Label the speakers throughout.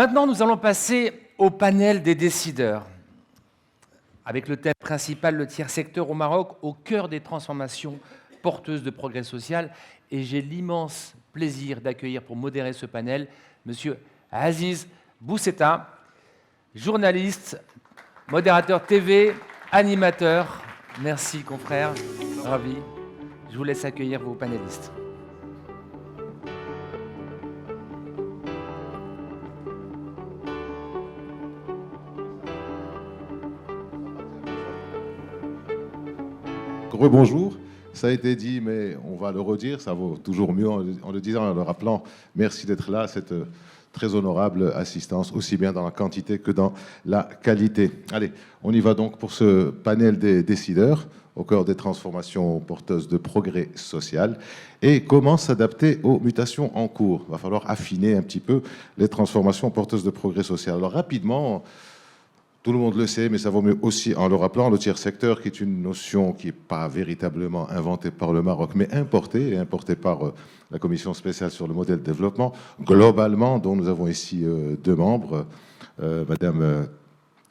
Speaker 1: Maintenant, nous allons passer au panel des décideurs, avec le thème principal, le tiers secteur au Maroc, au cœur des transformations porteuses de progrès social. Et j'ai l'immense plaisir d'accueillir pour modérer ce panel Monsieur Aziz Bousseta, journaliste, modérateur TV, animateur. Merci, confrère. Ravi. Je vous laisse accueillir vos panélistes.
Speaker 2: Rebonjour, ça a été dit, mais on va le redire, ça vaut toujours mieux en le disant, en le rappelant. Merci d'être là, cette très honorable assistance, aussi bien dans la quantité que dans la qualité. Allez, on y va donc pour ce panel des décideurs au cœur des transformations porteuses de progrès social et comment s'adapter aux mutations en cours. Il va falloir affiner un petit peu les transformations porteuses de progrès social. Alors rapidement, tout le monde le sait, mais ça vaut mieux aussi en le rappelant, le tiers secteur, qui est une notion qui n'est pas véritablement inventée par le Maroc, mais importée par la Commission spéciale sur le modèle de développement, globalement, dont nous avons ici deux membres, Madame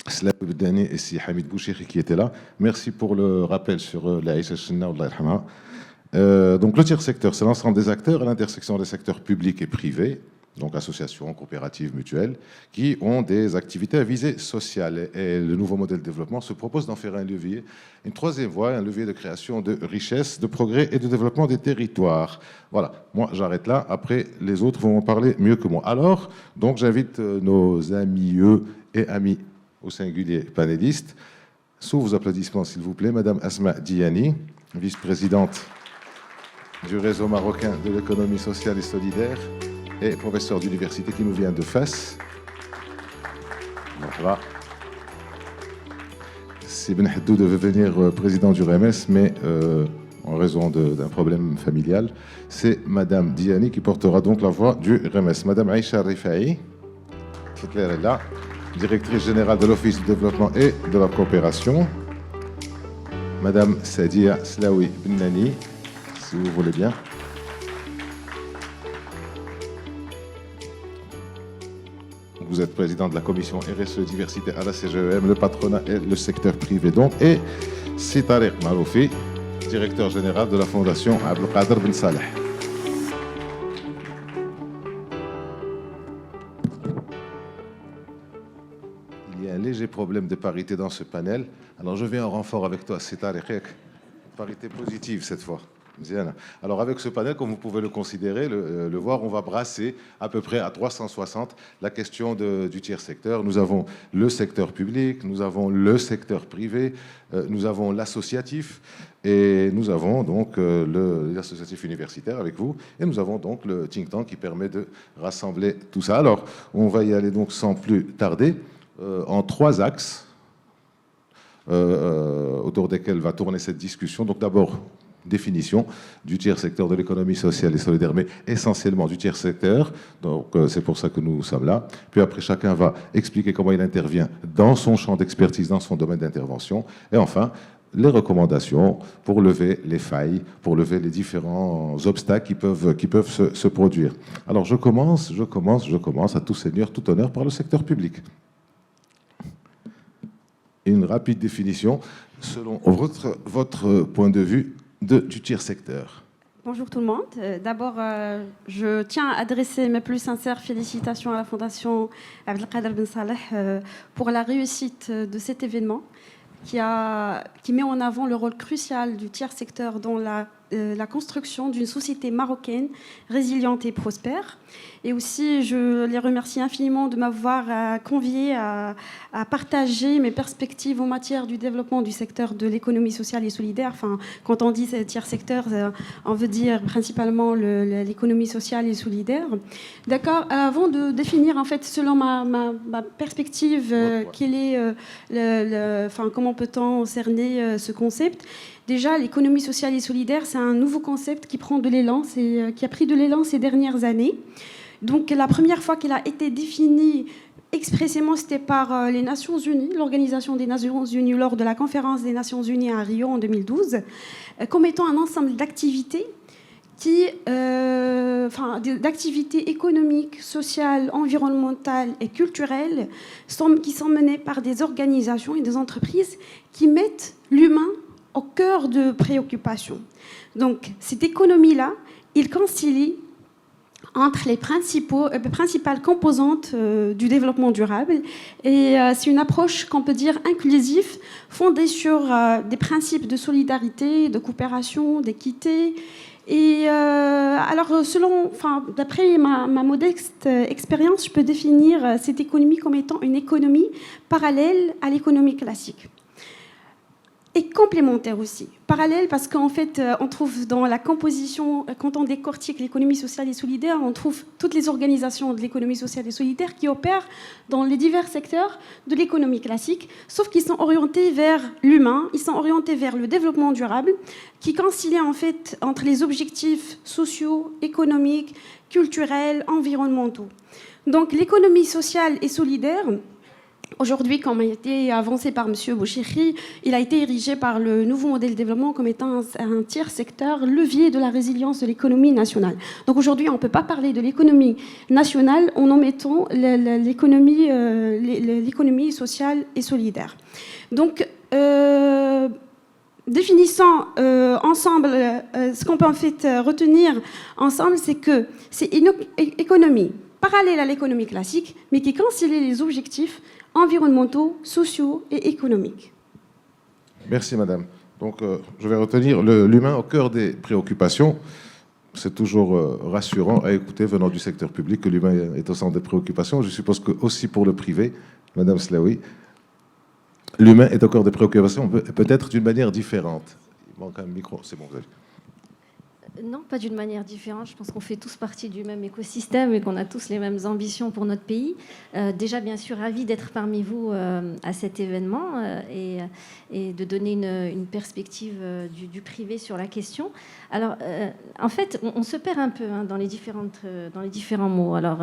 Speaker 2: Slam Bdani et Si Hamid Bouchiri, qui étaient là. Merci pour le rappel sur la Aïcha Chenna ou Allah yarhamha. Donc le tiers secteur, c'est l'ensemble des acteurs à l'intersection des secteurs publics et privés, donc associations, coopératives, mutuelles, qui ont des activités à visée sociale. Et le nouveau modèle de développement se propose d'en faire un levier, une troisième voie, un levier de création de richesse, de progrès et de développement des territoires. Voilà, moi j'arrête là, après les autres vont en parler mieux que moi. Alors, donc j'invite nos amis et amis au singulier panélistes, sous vos applaudissements s'il vous plaît, Madame Asma Diani, vice-présidente du réseau marocain de l'économie sociale et solidaire, et professeur d'université qui nous vient de Fès. Voilà. Si Ben Haddou devait venir président du RMS, mais en raison d'un problème familial, c'est Madame Diani qui portera donc la voix du RMS. Madame Aïcha Rifaï, là, directrice générale de l'Office du développement et de la coopération. Madame Sadia Slaoui Bennani, si vous voulez bien. Vous êtes président de la commission RSE Diversité à la CGEM, le patronat et le secteur privé donc. Et c'est Tariq Maroufi, directeur général de la fondation Abdelkader Ben Saleh. Il y a un léger problème de parité dans ce panel. Alors je viens en renfort avec toi, c'est Tariq. Parité positive cette fois. Alors avec ce panel, comme vous pouvez le considérer, le voir, on va brasser à peu près à 360 la question du tiers secteur. Nous avons le secteur public, nous avons le secteur privé, nous avons l'associatif et nous avons donc l'associatif universitaire avec vous et nous avons donc le think tank qui permet de rassembler tout ça. Alors on va y aller donc sans plus tarder en trois axes autour desquels va tourner cette discussion. Donc d'abord, définition du tiers secteur de l'économie sociale et solidaire, mais essentiellement du tiers secteur. Donc c'est pour ça que nous sommes là. Puis après, chacun va expliquer comment il intervient dans son champ d'expertise, dans son domaine d'intervention. Et enfin, les recommandations pour lever les failles, pour lever les différents obstacles qui peuvent se produire. Alors je commence à tout seigneur, tout honneur par le secteur public. Une rapide définition selon votre point de vue du tiers secteur.
Speaker 3: Bonjour tout le monde. D'abord, je tiens à adresser mes plus sincères félicitations à la Fondation Abdelkader Ben Saleh pour la réussite de cet événement qui met en avant le rôle crucial du tiers secteur dans la construction d'une société marocaine résiliente et prospère. Et aussi, je les remercie infiniment de m'avoir convié à partager mes perspectives en matière du développement du secteur de l'économie sociale et solidaire. Enfin, quand on dit tiers secteur, on veut dire principalement l'économie sociale et solidaire. D'accord. Avant de définir, en fait, selon ma perspective, comment peut-on cerner ce concept? Déjà, l'économie sociale et solidaire, c'est un nouveau concept qui prend de l'élan, qui a pris de l'élan ces dernières années. Donc, la première fois qu'elle a été définie expressément, c'était par les Nations Unies, l'Organisation des Nations Unies, lors de la conférence des Nations Unies à Rio en 2012, comme étant un ensemble d'activités d'activités économiques, sociales, environnementales et culturelles qui sont menées par des organisations et des entreprises qui mettent l'humain au cœur de préoccupations. Donc, cette économie-là, il concilie entre les principales composantes du développement durable. Et c'est une approche qu'on peut dire inclusive, fondée sur des principes de solidarité, de coopération, d'équité. Et alors, d'après ma modeste expérience, je peux définir cette économie comme étant une économie parallèle à l'économie classique. Et complémentaire aussi. Parallèle parce qu'en fait, on trouve dans la composition, quand on décortique l'économie sociale et solidaire, on trouve toutes les organisations de l'économie sociale et solidaire qui opèrent dans les divers secteurs de l'économie classique, sauf qu'ils sont orientés vers l'humain, ils sont orientés vers le développement durable, qui concilie en fait entre les objectifs sociaux, économiques, culturels, environnementaux. Donc l'économie sociale et solidaire, aujourd'hui, comme a été avancé par M. Bouchiri, il a été érigé par le nouveau modèle de développement comme étant un tiers secteur levier de la résilience de l'économie nationale. Donc aujourd'hui, on ne peut pas parler de l'économie nationale en omettant l'économie sociale et solidaire. Donc, définissant ensemble, ce qu'on peut en fait retenir ensemble, c'est que c'est une économie parallèle à l'économie classique, mais qui concilie les objectifs environnementaux, sociaux et économiques.
Speaker 2: Merci, madame. Donc, je vais retenir l'humain au cœur des préoccupations. C'est toujours rassurant à écouter venant du secteur public que l'humain est au centre des préoccupations. Je suppose que aussi pour le privé, madame Slaoui, l'humain est au cœur des préoccupations, peut-être d'une manière différente. Il manque un micro, c'est bon, vous avez...
Speaker 4: Non, pas d'une manière différente. Je pense qu'on fait tous partie du même écosystème et qu'on a tous les mêmes ambitions pour notre pays. Déjà, bien sûr, ravi d'être parmi vous à cet événement et de donner une perspective du privé sur la question. Alors, en fait, on se perd un peu dans les différents mots. Alors,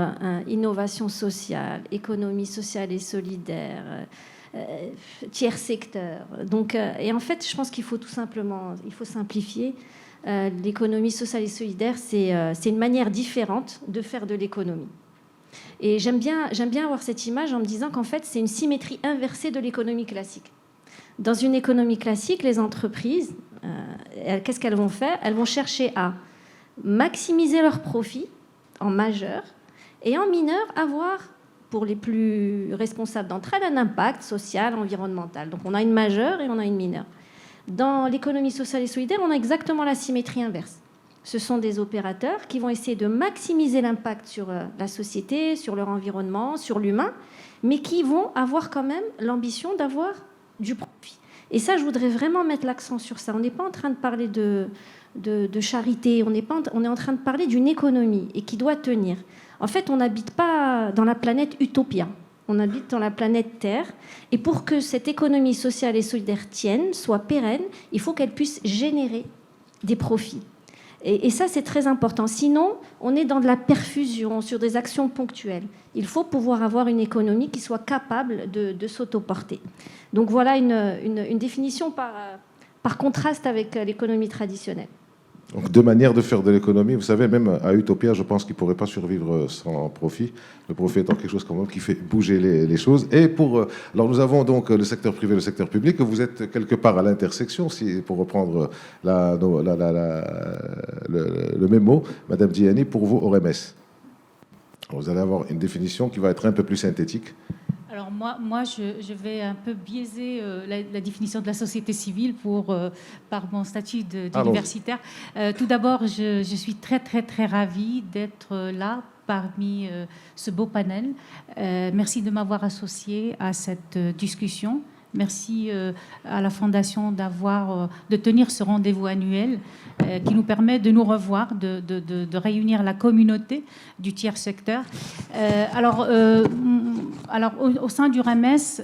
Speaker 4: innovation sociale, économie sociale et solidaire, tiers secteur. Donc, et en fait, je pense qu'il faut tout simplement, simplifier. L'économie sociale et solidaire, c'est une manière différente de faire de l'économie. Et j'aime bien avoir cette image en me disant qu'en fait, c'est une symétrie inversée de l'économie classique. Dans une économie classique, les entreprises, qu'est-ce qu'elles vont faire? Elles vont chercher à maximiser leurs profits en majeur et en mineur avoir, pour les plus responsables d'entre elles, un impact social, environnemental. Donc on a une majeure et on a une mineure. Dans l'économie sociale et solidaire, on a exactement la symétrie inverse. Ce sont des opérateurs qui vont essayer de maximiser l'impact sur la société, sur leur environnement, sur l'humain, mais qui vont avoir quand même l'ambition d'avoir du profit. Et ça, je voudrais vraiment mettre l'accent sur ça. On n'est pas en train de parler de charité, on est en train de parler d'une économie et qui doit tenir. En fait, on n'habite pas dans la planète Utopia. On habite dans la planète Terre. Et pour que cette économie sociale et solidaire tienne, soit pérenne, il faut qu'elle puisse générer des profits. Et ça, c'est très important. Sinon, on est dans de la perfusion sur des actions ponctuelles. Il faut pouvoir avoir une économie qui soit capable de s'autoporter. Donc voilà une définition par contraste avec l'économie traditionnelle.
Speaker 2: Donc, deux manières de faire de l'économie. Vous savez, même à Utopia, je pense qu'il ne pourrait pas survivre sans profit. Le profit étant quelque chose quand même qui fait bouger les choses. Et alors nous avons donc le secteur privé et le secteur public. Vous êtes quelque part à l'intersection, pour reprendre le même mot, Madame Diani, pour vous, ORMS. Vous allez avoir une définition qui va être un peu plus synthétique.
Speaker 5: Alors moi je vais un peu biaiser la définition de la société civile par mon statut d'universitaire. Tout d'abord, je suis très, très, très ravie d'être là parmi ce beau panel. Merci de m'avoir associée à cette discussion. Merci à la Fondation de tenir ce rendez-vous annuel qui nous permet de nous revoir, de réunir la communauté du tiers secteur. Alors, au sein du RMS,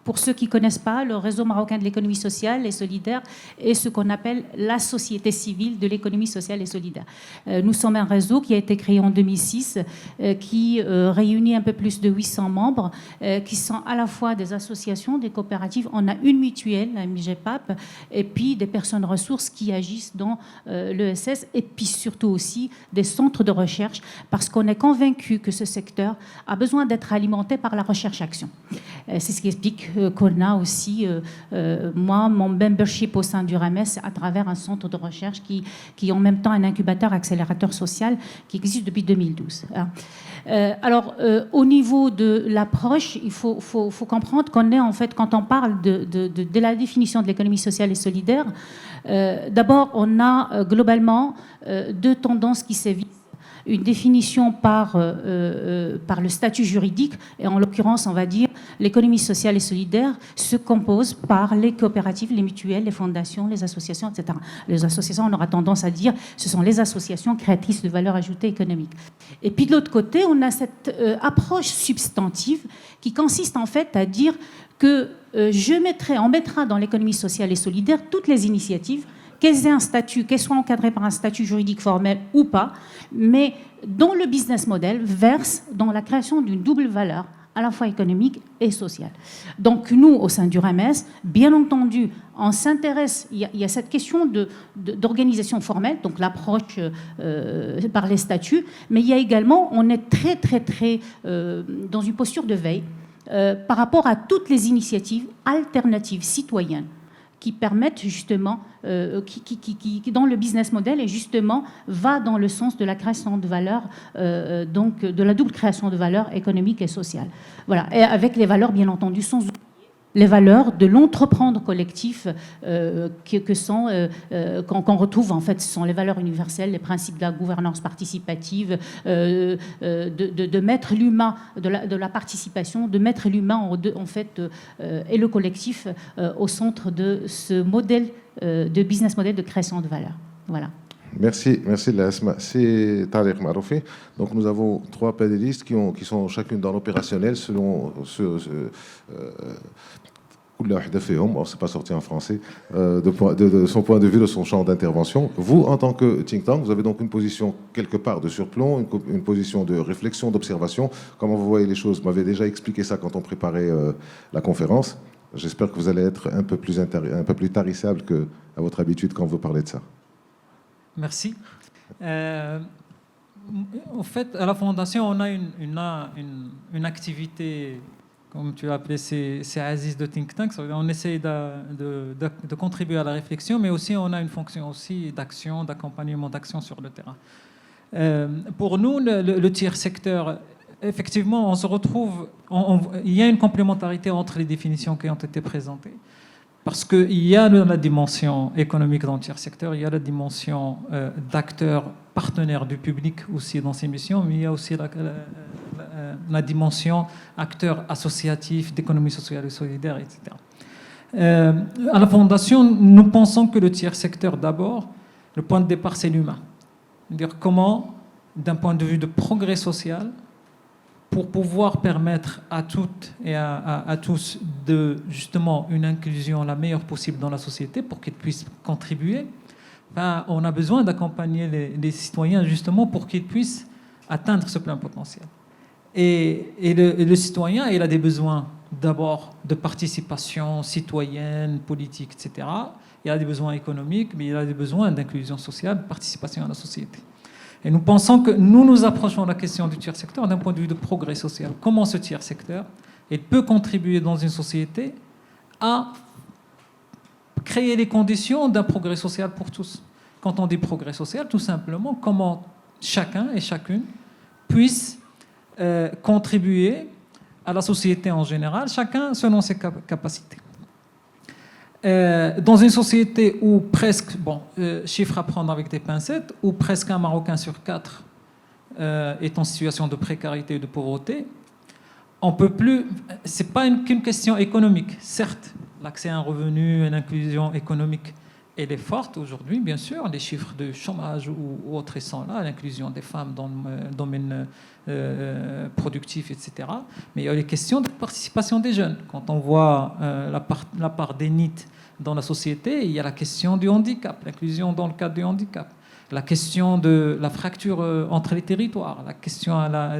Speaker 5: Pour ceux qui ne connaissent pas, le réseau marocain de l'économie sociale et solidaire est ce qu'on appelle la société civile de l'économie sociale et solidaire. Nous sommes un réseau qui a été créé en 2006, qui réunit un peu plus de 800 membres, qui sont à la fois des associations, des coopératives. On a une mutuelle, la MIGEPAP, et puis des personnes ressources qui agissent dans l'ESS, et puis surtout aussi des centres de recherche, parce qu'on est convaincu que ce secteur a besoin d'être alimenté par la recherche-action. C'est ce qui explique qu'on a aussi, moi, mon membership au sein du RAMES à travers un centre de recherche qui est en même temps un incubateur accélérateur social qui existe depuis 2012. Alors, au niveau de l'approche, il faut comprendre qu'on est, en fait, quand on parle de la définition de l'économie sociale et solidaire, d'abord, on a globalement deux tendances qui sévissent. Une définition par le statut juridique, et en l'occurrence, on va dire, l'économie sociale et solidaire se compose par les coopératives, les mutuelles, les fondations, les associations, etc. Les associations, on aura tendance à dire, ce sont les associations créatrices de valeur ajoutée économique. Et puis de l'autre côté, on a cette approche substantive qui consiste en fait à dire que on mettra dans l'économie sociale et solidaire toutes les initiatives, qu'elles aient un statut, qu'elles soient encadrées par un statut juridique formel ou pas, mais dont le business model verse dans la création d'une double valeur, à la fois économique et sociale. Donc nous, au sein du RAMES, bien entendu, on s'intéresse, il y a cette question d'organisation formelle, donc l'approche par les statuts, mais il y a également, on est très dans une posture de veille par rapport à toutes les initiatives alternatives citoyennes qui permettent justement, qui dans le business model et justement va dans le sens de la création de valeur, donc de la double création de valeur économique et sociale. Voilà, et avec les valeurs bien entendu sans oublier les valeurs de l'entreprendre collectif qu'on retrouve en fait, ce sont les valeurs universelles, les principes de la gouvernance participative, de mettre l'humain, de la participation, de mettre l'humain en fait et le collectif au centre de ce modèle de business model de création de valeur. Voilà.
Speaker 2: Merci Lasma. C'est Tariq Maroufi. Donc nous avons 3 panélistes qui sont chacune dans l'opérationnel selon c'est pas sorti en français, de son point de vue, de son champ d'intervention. Vous, en tant que think tank, vous avez donc une position quelque part de surplomb, une position de réflexion, d'observation. Comment vous voyez les choses? Vous m'avez déjà expliqué ça quand on préparait la conférence. J'espère que vous allez être un peu plus tarissable qu'à votre habitude quand vous parlez de ça.
Speaker 6: Merci. En fait, à la Fondation, on a une activité, comme tu l'as appelé, c'est Aziz de Think Tank. On essaie de contribuer à la réflexion, mais aussi on a une fonction aussi d'action, d'accompagnement d'action sur le terrain. Pour nous, le tiers secteur, effectivement, on se retrouve, il y a une complémentarité entre les définitions qui ont été présentées. Parce qu'il y a la dimension économique dans le tiers secteur, il y a la dimension d'acteurs partenaires du public aussi dans ces missions, mais il y a aussi la dimension acteurs associatifs d'économie sociale et solidaire, etc. À la Fondation, nous pensons que le tiers secteur, d'abord, le point de départ, c'est l'humain. C'est-à-dire comment, d'un point de vue de progrès social, pour pouvoir permettre à toutes et à tous de justement une inclusion la meilleure possible dans la société pour qu'ils puissent contribuer, on a besoin d'accompagner les citoyens justement pour qu'ils puissent atteindre ce plein potentiel. Et le citoyen, il a des besoins d'abord de participation citoyenne, politique, etc. Il a des besoins économiques, mais il a des besoins d'inclusion sociale, de participation à la société. Et nous pensons que nous approchons la question du tiers secteur d'un point de vue de progrès social. Comment ce tiers secteur peut contribuer dans une société à créer les conditions d'un progrès social pour tous. Quand on dit progrès social, tout simplement, comment chacun et chacune puisse contribuer à la société en général, chacun selon ses capacités. Dans une société où presque, chiffre à prendre avec des pincettes, où presque un Marocain sur 4 est en situation de précarité et de pauvreté, on peut plus. C'est pas qu'une question économique. Certes, l'accès à un revenu, une inclusion économique elle est forte aujourd'hui, bien sûr. Les chiffres de chômage ou autres sont là, l'inclusion des femmes dans le domaine productif, etc. Mais il y a les questions de participation des jeunes. Quand on voit la part des NEET dans la société, il y a la question du handicap, l'inclusion dans le cadre du handicap, la question de la fracture entre les territoires, la question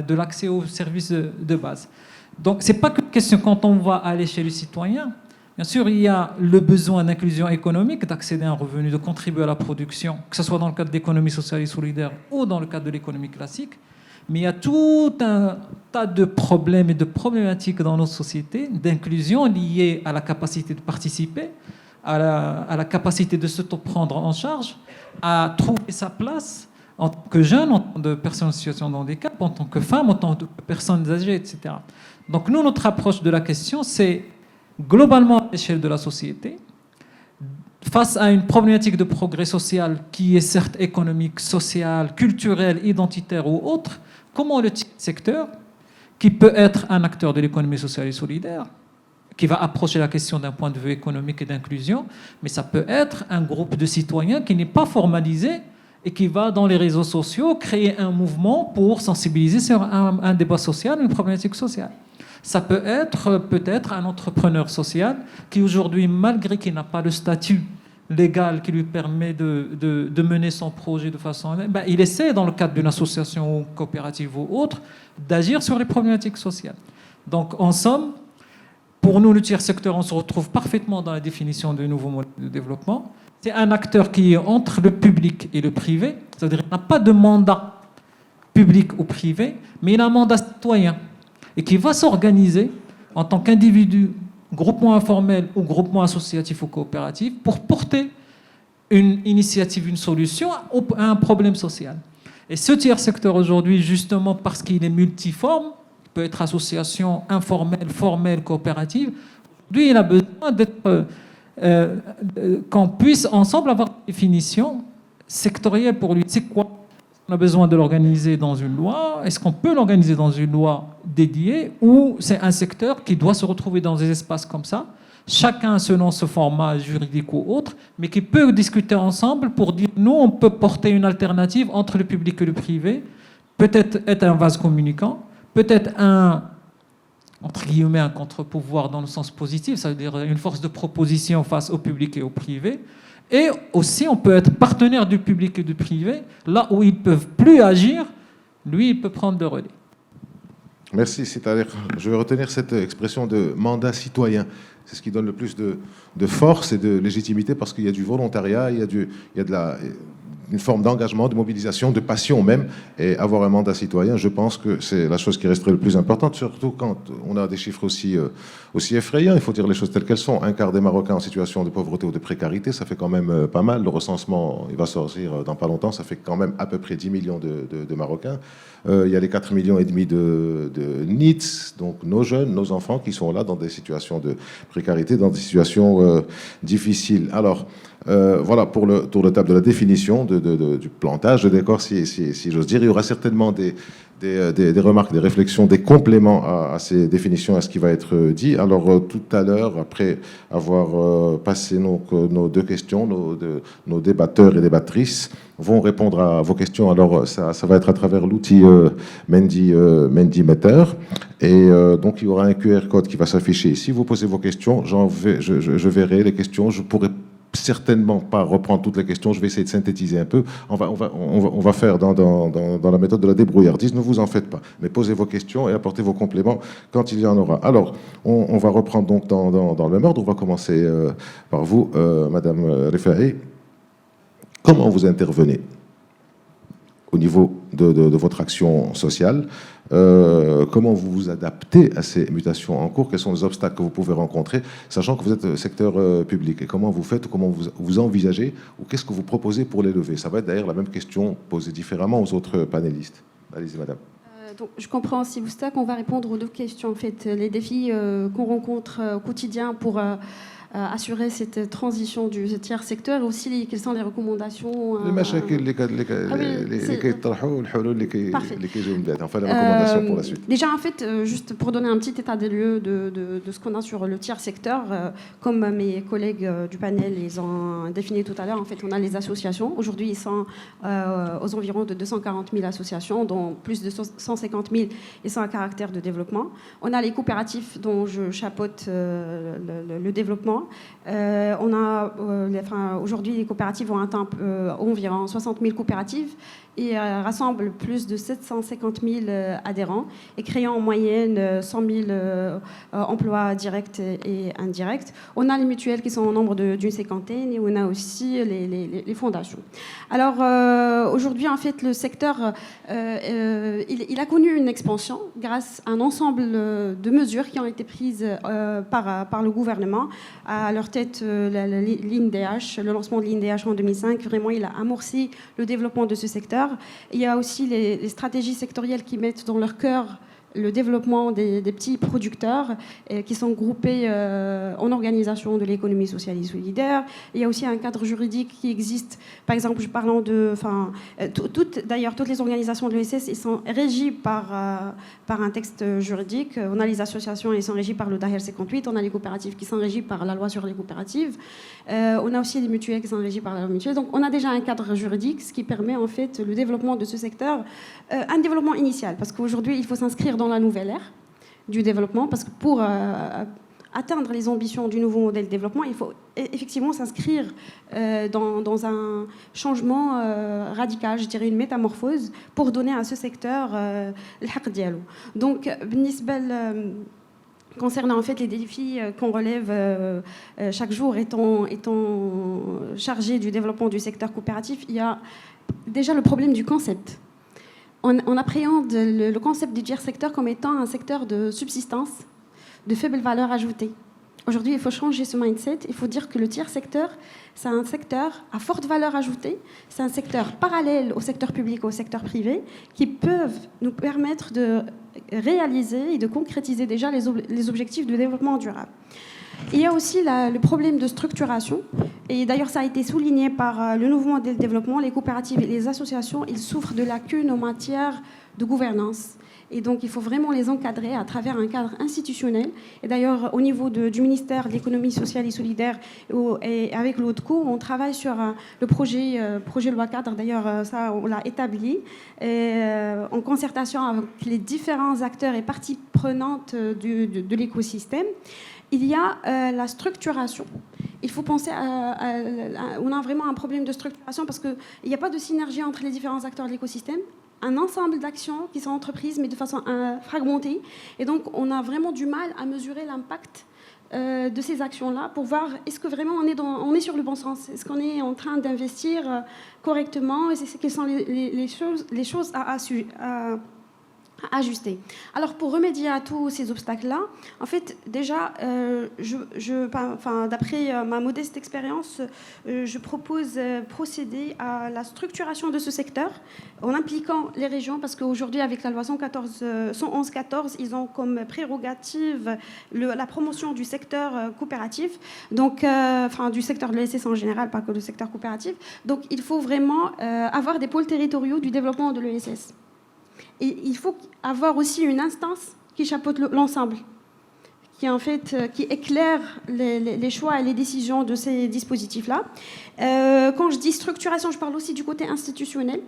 Speaker 6: de l'accès aux services de base. Donc, ce n'est pas qu'une question quand on va à l'échelle du citoyen. Bien sûr, il y a le besoin d'inclusion économique, d'accéder à un revenu, de contribuer à la production, que ce soit dans le cadre de l'économie sociale et solidaire ou dans le cadre de l'économie classique. Mais il y a tout un tas de problèmes et de problématiques dans nos sociétés d'inclusion liées à la capacité de participer, à la capacité de se prendre en charge, à trouver sa place en tant que jeune, en tant que personne en situation de handicap, en tant que femme, en tant que personne âgée, etc. Donc nous, notre approche de la question, c'est globalement à l'échelle de la société, face à une problématique de progrès social qui est certes économique, social, culturel, identitaire ou autre, comment le secteur, qui peut être un acteur de l'économie sociale et solidaire, qui va approcher la question d'un point de vue économique et d'inclusion, mais ça peut être un groupe de citoyens qui n'est pas formalisé et qui va dans les réseaux sociaux créer un mouvement pour sensibiliser sur un débat social, une problématique sociale. Ça peut être peut-être un entrepreneur social qui aujourd'hui, malgré qu'il n'a pas le statut légal qui lui permet de mener son projet de façon... il essaie, dans le cadre d'une association ou coopérative ou autre, d'agir sur les problématiques sociales. Donc, en somme, pour nous, le tiers secteur, on se retrouve parfaitement dans la définition du nouveau modèle de développement. C'est un acteur qui est entre le public et le privé, c'est-à-dire qu'il n'a pas de mandat public ou privé, mais il a un mandat citoyen et qui va s'organiser en tant qu'individu, groupement informel ou groupement associatif ou coopératif pour porter une initiative, une solution à un problème social. Et ce tiers secteur aujourd'hui, justement parce qu'il est multiforme, il peut être association informelle, formelle, coopérative, aujourd'hui il a besoin d'être... qu'on puisse ensemble avoir une définition sectorielle pour lui. C'est quoi? On a besoin de l'organiser dans une loi. Est-ce qu'on peut l'organiser dans une loi dédiée ou c'est un secteur qui doit se retrouver dans des espaces comme ça, chacun selon ce format juridique ou autre, mais qui peut discuter ensemble pour dire nous, on peut porter une alternative entre le public et le privé, peut-être être un vase communicant, peut-être entre guillemets, un contre-pouvoir dans le sens positif, ça veut dire une force de proposition face au public et au privé. Et aussi, on peut être partenaire du public et du privé. Là où ils ne peuvent plus agir, lui, il peut prendre le relais.
Speaker 2: Merci. C'est-à-dire, je vais retenir cette expression de mandat citoyen. C'est ce qui donne le plus de force et de légitimité parce qu'il y a du volontariat, il y a une forme d'engagement, de mobilisation, de passion même. Et avoir un mandat citoyen, je pense que c'est la chose qui resterait le plus importante, surtout quand on a des chiffres aussi effrayants. Il faut dire les choses telles qu'elles sont. Un quart des Marocains en situation de pauvreté ou de précarité, ça fait quand même pas mal. Le recensement, il va sortir dans pas longtemps, ça fait quand même à peu près 10 millions de Marocains. Il y a les 4,5 millions de NEETs, donc nos jeunes, nos enfants qui sont là dans des situations de précarité, dans des situations difficiles. Alors, voilà pour le tour de table de la définition du plantage de décor, si j'ose dire. Il y aura certainement des remarques, des réflexions, des compléments à ces définitions, à ce qui va être dit. Alors, tout à l'heure, après avoir passé nos deux questions, nos débatteurs et débattrices vont répondre à vos questions. Alors, ça va être à travers l'outil Mentimeter. Et donc, il y aura un QR code qui va s'afficher ici. Vous posez vos questions, je verrai les questions. Je pourrai certainement pas reprendre toutes les questions. Je vais essayer de synthétiser un peu. On va faire dans la méthode de la débrouillardise. Ne vous en faites pas. Mais posez vos questions et apportez vos compléments quand il y en aura. Alors, on va reprendre donc dans le même ordre. On va commencer par vous, Madame Rifahi. Comment vous intervenez au niveau de votre action sociale? Comment vous vous adaptez à ces mutations en cours? Quels sont les obstacles que vous pouvez rencontrer, sachant que vous êtes secteur public? Et comment vous faites, comment vous envisagez, ou qu'est-ce que vous proposez pour les lever? Ça va être d'ailleurs la même question posée différemment aux autres panélistes. Allez-y, madame.
Speaker 3: Donc, je comprends si vous stack, on va répondre aux deux questions. En fait, les défis qu'on rencontre au quotidien pour assurer cette transition du tiers secteur, et aussi quelles sont les recommandations.
Speaker 2: المشاكل اللي كيطرحوا والحلول اللي كيجيو من بعدها. Enfin, les recommandations pour la suite.
Speaker 3: Déjà, en fait, juste pour donner un petit état des lieux de ce qu'on a sur le tiers secteur, comme mes collègues du panel ils ont défini tout à l'heure, en fait, on a les associations. Aujourd'hui, ils sont aux environs de 240 000 associations, dont plus de 150 000 ils sont à caractère de développement. On a les coopératives dont je chapeaute le développement. On a, aujourd'hui, les coopératives ont atteint environ 60 000 coopératives et rassemblent plus de 750 000 adhérents et créant en moyenne 100 000 emplois directs et indirects. On a les mutuelles qui sont au nombre d'une cinquantaine et on a aussi les fondations. Alors aujourd'hui, en fait, le secteur il a connu une expansion grâce à un ensemble de mesures qui ont été prises par le gouvernement. À leur tête, l'INDH, le lancement de l'INDH en 2005, vraiment, il a amorcé le développement de ce secteur. Il y a aussi les stratégies sectorielles qui mettent dans leur cœur le développement des petits producteurs qui sont groupés en organisation de l'économie sociale et solidaire. Il y a aussi un cadre juridique qui existe. Par exemple, parlant de... D'ailleurs, toutes les organisations de l'ESS sont régies par un texte juridique. On a les associations, elles sont régies par le DAHER 58. On a les coopératives qui sont régies par la loi sur les coopératives. On a aussi les mutuelles qui sont régies par la loi mutuelle. Donc, on a déjà un cadre juridique, ce qui permet en fait le développement de ce secteur, un développement initial. Parce qu'aujourd'hui, il faut s'inscrire dans la nouvelle ère du développement, parce que pour atteindre les ambitions du nouveau modèle de développement, il faut effectivement s'inscrire dans un changement radical, je dirais une métamorphose, pour donner à ce secteur le haq dialou. Donc, concernant en fait les défis qu'on relève chaque jour étant chargé du développement du secteur coopératif, il y a déjà le problème du concept. On appréhende le concept du tiers secteur comme étant un secteur de subsistance, de faible valeur ajoutée. Aujourd'hui, il faut changer ce mindset. Il faut dire que le tiers secteur, c'est un secteur à forte valeur ajoutée. C'est un secteur parallèle au secteur public, au secteur privé, qui peuvent nous permettre de réaliser et de concrétiser déjà les objectifs de développement durable. Il y a aussi le problème de structuration. Et d'ailleurs, ça a été souligné par le nouveau modèle de développement. Les coopératives et les associations, ils souffrent de lacunes en matière de gouvernance. Et donc, il faut vraiment les encadrer à travers un cadre institutionnel. Et d'ailleurs, au niveau du ministère de l'économie sociale et solidaire et avec l'ODCO, on travaille sur le projet loi cadre. D'ailleurs, ça, on l'a établi en concertation avec les différents acteurs et parties prenantes de l'écosystème. Il y a la structuration. Il faut penser on a vraiment un problème de structuration parce qu'il n'y a pas de synergie entre les différents acteurs de l'écosystème. Un ensemble d'actions qui sont entreprises, mais de façon fragmentée. Et donc, on a vraiment du mal à mesurer l'impact de ces actions-là pour voir est-ce que vraiment on est sur le bon sens. Est-ce qu'on est en train d'investir correctement et quelles sont les choses à ajuster. Alors, pour remédier à tous ces obstacles-là, en fait, déjà, d'après ma modeste expérience, je propose procéder à la structuration de ce secteur en impliquant les régions, parce qu'aujourd'hui, avec la loi 111-14, ils ont comme prérogative la promotion du secteur coopératif, donc, du secteur de l'ESS en général, pas que le secteur coopératif. Donc, il faut vraiment avoir des pôles territoriaux du développement de l'ESS. Et il faut avoir aussi une instance qui chapeaute l'ensemble, qui éclaire les choix et les décisions de ces dispositifs-là. Quand je dis structuration, je parle aussi du côté institutionnel,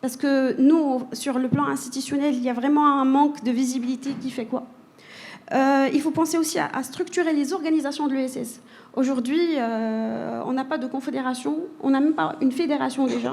Speaker 3: parce que nous, sur le plan institutionnel, il y a vraiment un manque de visibilité qui fait quoi. Il faut penser aussi à structurer les organisations de l'ESS. Aujourd'hui, on n'a pas de confédération, on n'a même pas une fédération déjà.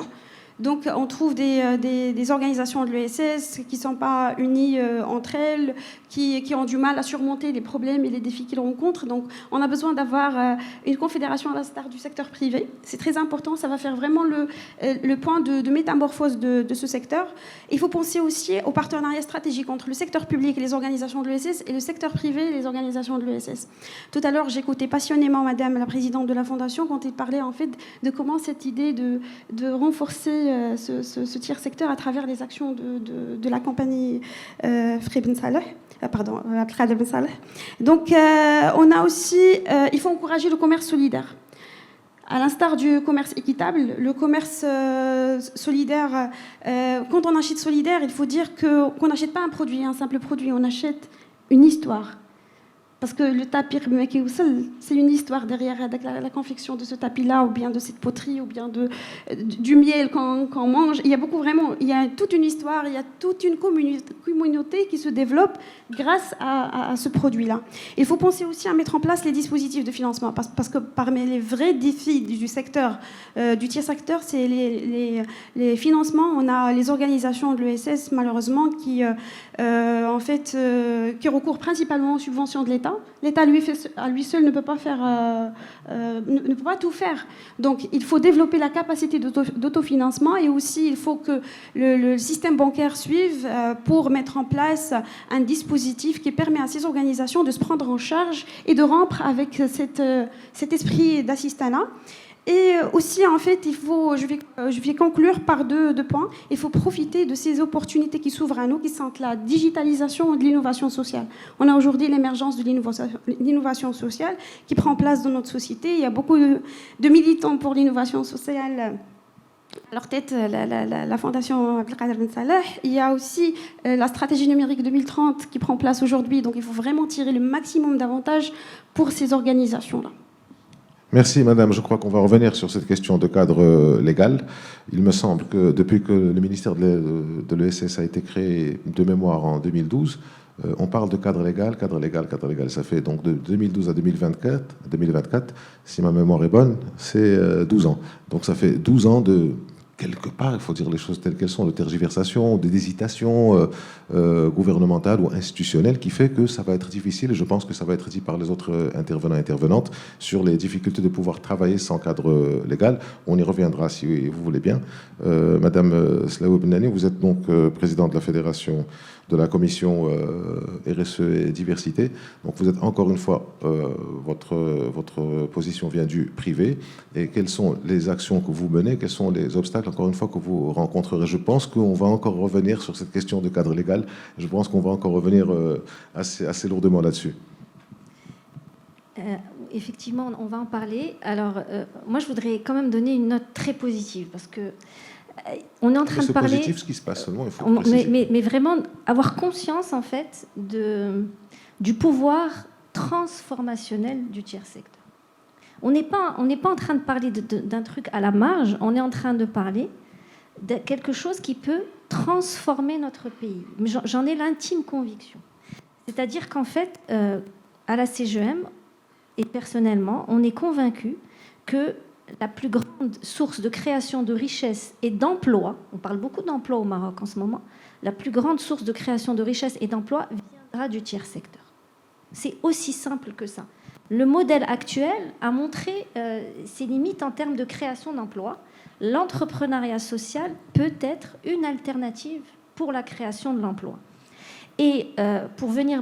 Speaker 3: Donc, on trouve des organisations de l'ESS qui ne sont pas unies entre elles, qui ont du mal à surmonter les problèmes et les défis qu'ils rencontrent. Donc, on a besoin d'avoir une confédération à l'instar du secteur privé. C'est très important, ça va faire vraiment le point de métamorphose de ce secteur. Il faut penser aussi au partenariat stratégique entre le secteur public et les organisations de l'ESS et le secteur privé et les organisations de l'ESS. Tout à l'heure, j'écoutais passionnément Madame la Présidente de la Fondation quand elle parlait en fait de comment cette idée de renforcer ce tiers secteur à travers les actions de la compagnie Free Ben Saleh. Pardon, Abdelkader Ben Saleh. Donc, on a aussi, il faut encourager le commerce solidaire. À l'instar du commerce équitable, le commerce solidaire, quand on achète solidaire, il faut dire qu'on n'achète pas un produit, un simple produit, on achète une histoire. Parce que le tapis, c'est une histoire derrière la confection de ce tapis-là, ou bien de cette poterie, ou bien du miel qu'on mange. Il y a il y a toute une histoire, il y a toute une communauté qui se développe grâce à ce produit-là. Il faut penser aussi à mettre en place les dispositifs de financement, parce que parmi les vrais défis du secteur, du tiers secteur, c'est les financements. On a les organisations de l'ESS, malheureusement, qui recourent principalement aux subventions de l'État. L'État, à lui seul, ne peut pas tout faire. Donc, il faut développer la capacité d'autofinancement, et aussi, il faut que le système bancaire suive pour mettre en place un dispositif qui permet à ces organisations de se prendre en charge et de rompre avec cet esprit d'assistanat. Et aussi, en fait, je vais conclure par deux points. Il faut profiter de ces opportunités qui s'ouvrent à nous, qui sont la digitalisation et de l'innovation sociale. On a aujourd'hui l'émergence de l'innovation sociale qui prend place dans notre société. Il y a beaucoup de militants pour l'innovation sociale. À leur tête, la Fondation Abdelkader Ben Saleh. Il y a aussi la stratégie numérique 2030 qui prend place aujourd'hui. Donc, il faut vraiment tirer le maximum d'avantages pour ces organisations-là.
Speaker 2: Merci, madame. Je crois qu'on va revenir sur cette question de cadre légal. Il me semble que depuis que le ministère de l'ESS a été créé de mémoire en 2012, on parle de cadre légal, cadre légal, cadre légal. Ça fait donc de 2012 à 2024, si ma mémoire est bonne, c'est 12 ans. Donc ça fait 12 ans de, quelque part, il faut dire les choses telles qu'elles sont, de tergiversation, d'hésitation gouvernementale ou institutionnelle, qui fait que ça va être difficile, et je pense que ça va être dit par les autres intervenants et intervenantes, sur les difficultés de pouvoir travailler sans cadre légal. On y reviendra si vous voulez bien. Madame Slaoui Benani, vous êtes donc présidente de la fédération de la commission RSE et diversité. Donc vous êtes encore une fois, votre position vient du privé. Et quelles sont les actions que vous menez? Quels sont les obstacles, encore une fois, que vous rencontrerez? Je pense qu'on va encore revenir sur cette question de cadre légal. Je pense qu'on va encore revenir assez lourdement là-dessus.
Speaker 4: Effectivement, on va en parler. Alors, moi, je voudrais quand même donner une note très positive, parce que on est en train de parler. C'est
Speaker 2: positif ce qui se passe seulement. Il faut
Speaker 4: mais vraiment avoir conscience en fait du pouvoir transformationnel du tiers secteur. On n'est pas en train de parler d'un truc à la marge. On est en train de parler de quelque chose qui peut transformer notre pays. Mais j'en ai l'intime conviction. C'est-à-dire qu'en fait, à la CGM et personnellement, on est convaincu que la plus grande source de création de richesse et d'emploi, on parle beaucoup d'emploi au Maroc en ce moment, la plus grande source de création de richesse et d'emploi viendra du tiers secteur. C'est aussi simple que ça. Le modèle actuel a montré ses limites en termes de création d'emplois. L'entrepreneuriat social peut être une alternative pour la création de l'emploi. Et pour venir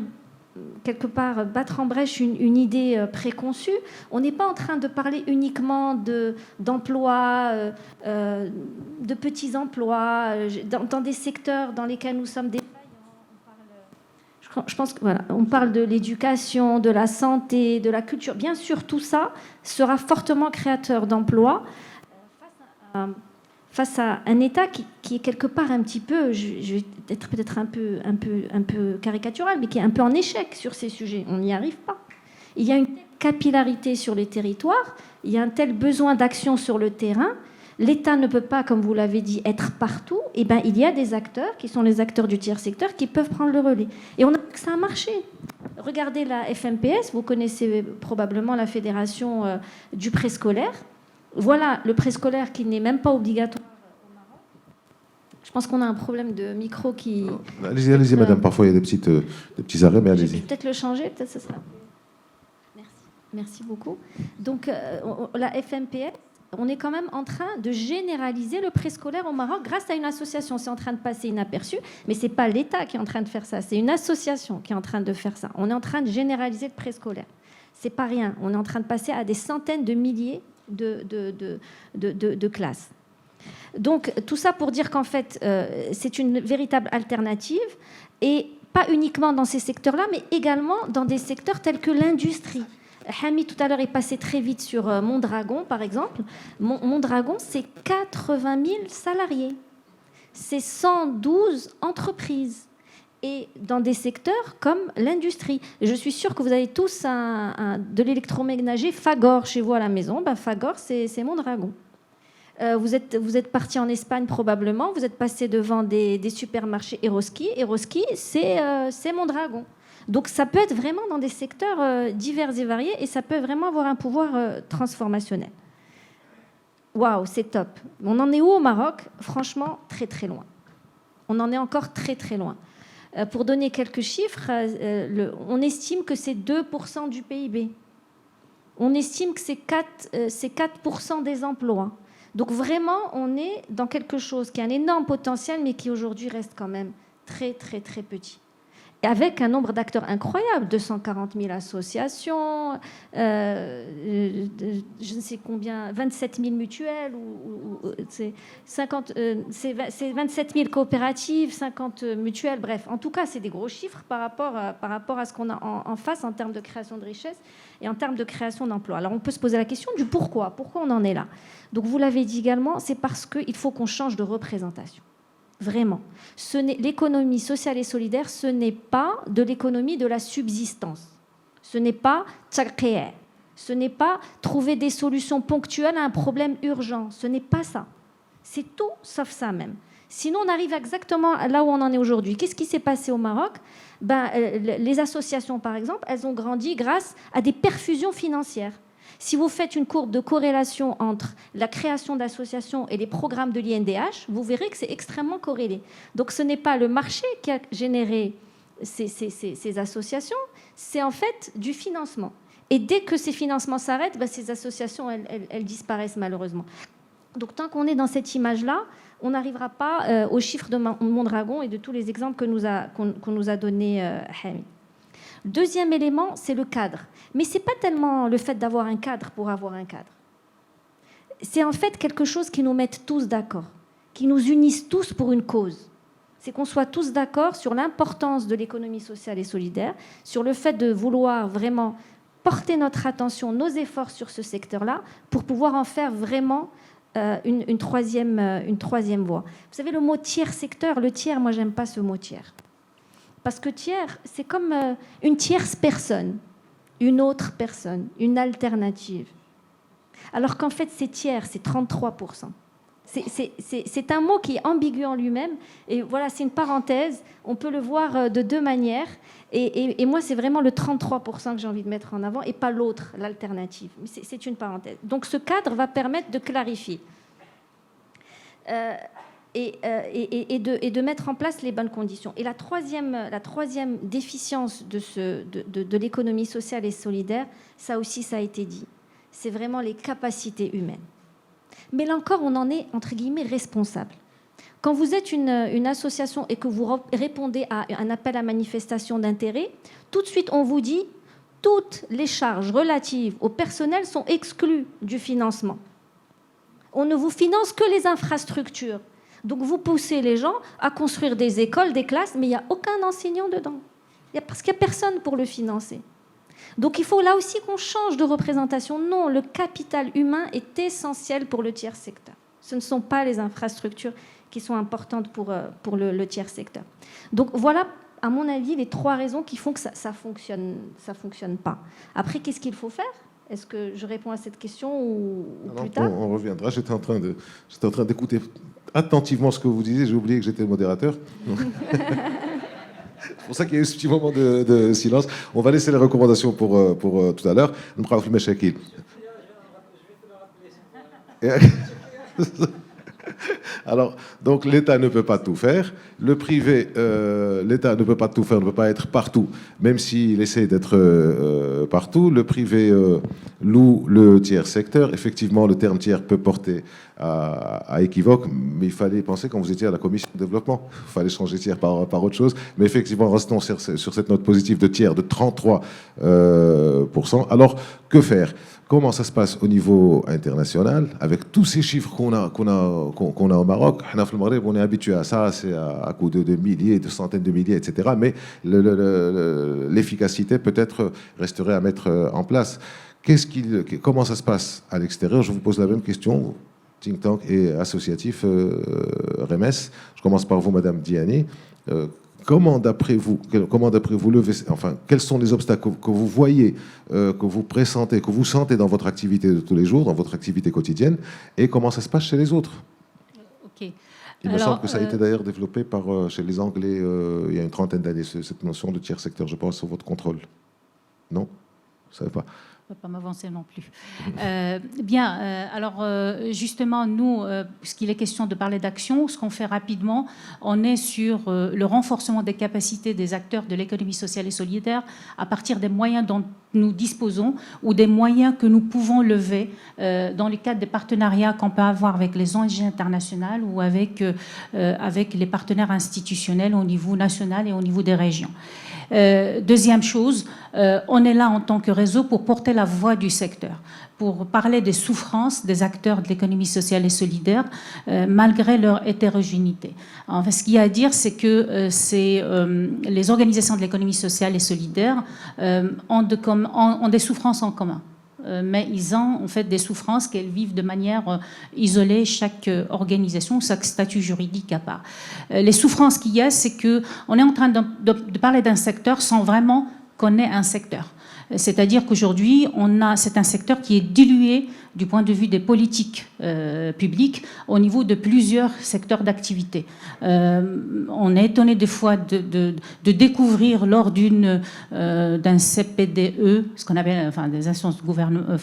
Speaker 4: quelque part battre en brèche une idée préconçue, on n'est pas en train de parler uniquement d'emplois, de petits emplois, dans des secteurs dans lesquels nous sommes défaillants. Je pense que voilà, on parle de l'éducation, de la santé, de la culture. Bien sûr, tout ça sera fortement créateur d'emplois face à un État qui est quelque part un petit peu, je vais être peut-être un peu caricatural, mais qui est un peu en échec sur ces sujets. On n'y arrive pas. Il y a une telle capillarité sur les territoires, il y a un tel besoin d'action sur le terrain. L'État ne peut pas, comme vous l'avez dit, être partout. Et ben, il y a des acteurs, qui sont les acteurs du tiers secteur, qui peuvent prendre le relais. Et on a vu que ça a marché. Regardez la FMPS, vous connaissez probablement la fédération du préscolaire. Voilà, le préscolaire qui n'est même pas obligatoire au Maroc. Je pense qu'on a un problème de micro qui...
Speaker 2: Allez-y, madame. Parfois, il y a des petits arrêts, mais allez-y.
Speaker 4: Peut-être le changer, peut-être ce sera... Merci beaucoup. Donc, la FMPS, on est quand même en train de généraliser le préscolaire au Maroc grâce à une association. C'est en train de passer inaperçu, mais ce n'est pas l'État qui est en train de faire ça. C'est une association qui est en train de faire ça. On est en train de généraliser le préscolaire. Ce n'est pas rien. On est en train de passer à des centaines de milliers de classes. Donc tout ça pour dire qu'en fait, c'est une véritable alternative, et pas uniquement dans ces secteurs-là, mais également dans des secteurs tels que l'industrie. Hamid, tout à l'heure, est passé très vite sur Mondragon, par exemple. Mondragon, c'est 80 000 salariés. C'est 112 entreprises. Et dans des secteurs comme l'industrie. Je suis sûre que vous avez tous de l'électroménager Fagor chez vous à la maison. Ben, Fagor, c'est Mondragon. Vous êtes parti en Espagne probablement, vous êtes passé devant des supermarchés Eroski. Eroski, c'est Mondragon. Donc ça peut être vraiment dans des secteurs divers et variés, et ça peut vraiment avoir un pouvoir transformationnel. Waouh, c'est top. On en est où au Maroc? Franchement, très très loin. On en est encore très très loin. Pour donner quelques chiffres, on estime que c'est 2% du PIB. On estime que c'est 4% des emplois. Donc vraiment, on est dans quelque chose qui a un énorme potentiel, mais qui aujourd'hui reste quand même très très très petit. Et avec un nombre d'acteurs incroyable, 240 000 associations, je ne sais combien, 27 000 mutuelles, c'est 27 000 coopératives, 50 mutuelles, bref. En tout cas, c'est des gros chiffres par rapport à ce qu'on a en face en termes de création de richesse et en termes de création d'emplois. Alors on peut se poser la question du pourquoi. Pourquoi on en est là? Donc vous l'avez dit également, c'est parce qu'il faut qu'on change de représentation. Vraiment. L'économie sociale et solidaire, ce n'est pas de l'économie de la subsistance. Ce n'est pas tsarqiyah. Ce n'est pas trouver des solutions ponctuelles à un problème urgent. Ce n'est pas ça. C'est tout sauf ça même. Sinon, on arrive exactement là où on en est aujourd'hui. Qu'est-ce qui s'est passé au Maroc? Les associations, par exemple, elles ont grandi grâce à des perfusions financières. Si vous faites une courbe de corrélation entre la création d'associations et les programmes de l'INDH, vous verrez que c'est extrêmement corrélé. Donc ce n'est pas le marché qui a généré ces associations, c'est en fait du financement. Et dès que ces financements s'arrêtent, ces associations, elles disparaissent malheureusement. Donc tant qu'on est dans cette image-là, on n'arrivera pas aux chiffres de Mondragon et de tous les exemples qu'on nous a donnés Hamid. Deuxième élément, c'est le cadre. Mais ce n'est pas tellement le fait d'avoir un cadre pour avoir un cadre. C'est en fait quelque chose qui nous mette tous d'accord, qui nous unisse tous pour une cause. C'est qu'on soit tous d'accord sur l'importance de l'économie sociale et solidaire, sur le fait de vouloir vraiment porter notre attention, nos efforts sur ce secteur-là, pour pouvoir en faire vraiment une troisième voie. Vous savez, le mot tiers secteur, le tiers, moi, j'aime pas ce mot tiers. Parce que tiers, c'est comme une tierce personne, une autre personne, une alternative. Alors qu'en fait, c'est tiers, c'est 33%. C'est un mot qui est ambigu en lui-même. Et voilà, c'est une parenthèse. On peut le voir de deux manières. Et moi, c'est vraiment le 33% que j'ai envie de mettre en avant et pas l'autre, l'alternative. C'est une parenthèse. Donc ce cadre va permettre de clarifier. Et de mettre en place les bonnes conditions. Et la troisième déficience de l'économie sociale et solidaire, ça aussi, ça a été dit, c'est vraiment les capacités humaines. Mais là encore, on en est, entre guillemets, responsable. Quand vous êtes une association et que vous répondez à un appel à manifestation d'intérêt, tout de suite, on vous dit toutes les charges relatives au personnel sont exclues du financement. On ne vous finance que les infrastructures. Donc vous poussez les gens à construire des écoles, des classes, mais il n'y a aucun enseignant dedans. Parce qu'il n'y a personne pour le financer. Donc il faut là aussi qu'on change de représentation. Non, le capital humain est essentiel pour le tiers secteur. Ce ne sont pas les infrastructures qui sont importantes pour le tiers secteur. Donc voilà, à mon avis, les trois raisons qui font que ça fonctionne pas. Après, qu'est-ce qu'il faut faire? Est-ce que je réponds à cette question ou plus tard?
Speaker 2: On reviendra. J'étais en train d'écouter attentivement ce que vous disiez. J'ai oublié que j'étais le modérateur. C'est pour ça qu'il y a eu ce petit moment de silence. On va laisser les recommandations pour tout à l'heure. Alors, donc l'État ne peut pas tout faire. Le privé, l'État ne peut pas tout faire, ne peut pas être partout, même s'il essaie d'être partout. Le privé loue le tiers secteur. Effectivement, le terme tiers peut porter à équivoque, mais il fallait penser quand vous étiez à la commission de développement. Il fallait changer tiers par autre chose. Mais effectivement, restons sur cette note positive de tiers de 33%. Alors, que faire ? comment ça se passe au niveau international, avec tous ces chiffres qu'on a au Maroc. On est habitué à ça, c'est à coup de milliers, de centaines de milliers, etc. Mais l'efficacité peut-être resterait à mettre en place. Comment ça se passe à l'extérieur? Je vous pose la même question, think tank et associatif REMES. Je commence par vous, Madame Diani. Comment, d'après vous, quels sont les obstacles que vous voyez, que vous pressentez, que vous sentez dans votre activité de tous les jours, dans votre activité quotidienne, et comment ça se passe chez les autres?
Speaker 5: Ok.
Speaker 2: Il me semble que ça a été d'ailleurs développé chez les Anglais il y a une trentaine d'années, cette notion de tiers secteur, je pense, sous votre contrôle. Non? Vous ne savez pas?
Speaker 5: Je ne peux pas m'avancer non plus. Alors justement, nous, puisqu'il est question de parler d'action, ce qu'on fait rapidement, on est sur le renforcement des capacités des acteurs de l'économie sociale et solidaire à partir des moyens dont nous disposons ou des moyens que nous pouvons lever dans le cadre des partenariats qu'on peut avoir avec les ONG internationales ou avec les partenaires institutionnels au niveau national et au niveau des régions. Deuxième chose, on est là en tant que réseau pour porter la voix du secteur, pour parler des souffrances des acteurs de l'économie sociale et solidaire, malgré leur hétérogénéité. Enfin, ce qu'il y a à dire, c'est que les organisations de l'économie sociale et solidaire ont des souffrances en commun. Mais ils ont en fait des souffrances qu'elles vivent de manière isolée, chaque organisation, chaque statut juridique à part. Les souffrances qu'il y a, c'est qu'on est en train de parler d'un secteur sans vraiment qu'on ait un secteur. C'est-à-dire qu'aujourd'hui, c'est un secteur qui est dilué du point de vue des politiques publiques au niveau de plusieurs secteurs d'activité. On est étonné des fois de découvrir lors d'un CPDE, ce qu'on appelle des instances de gouvernement,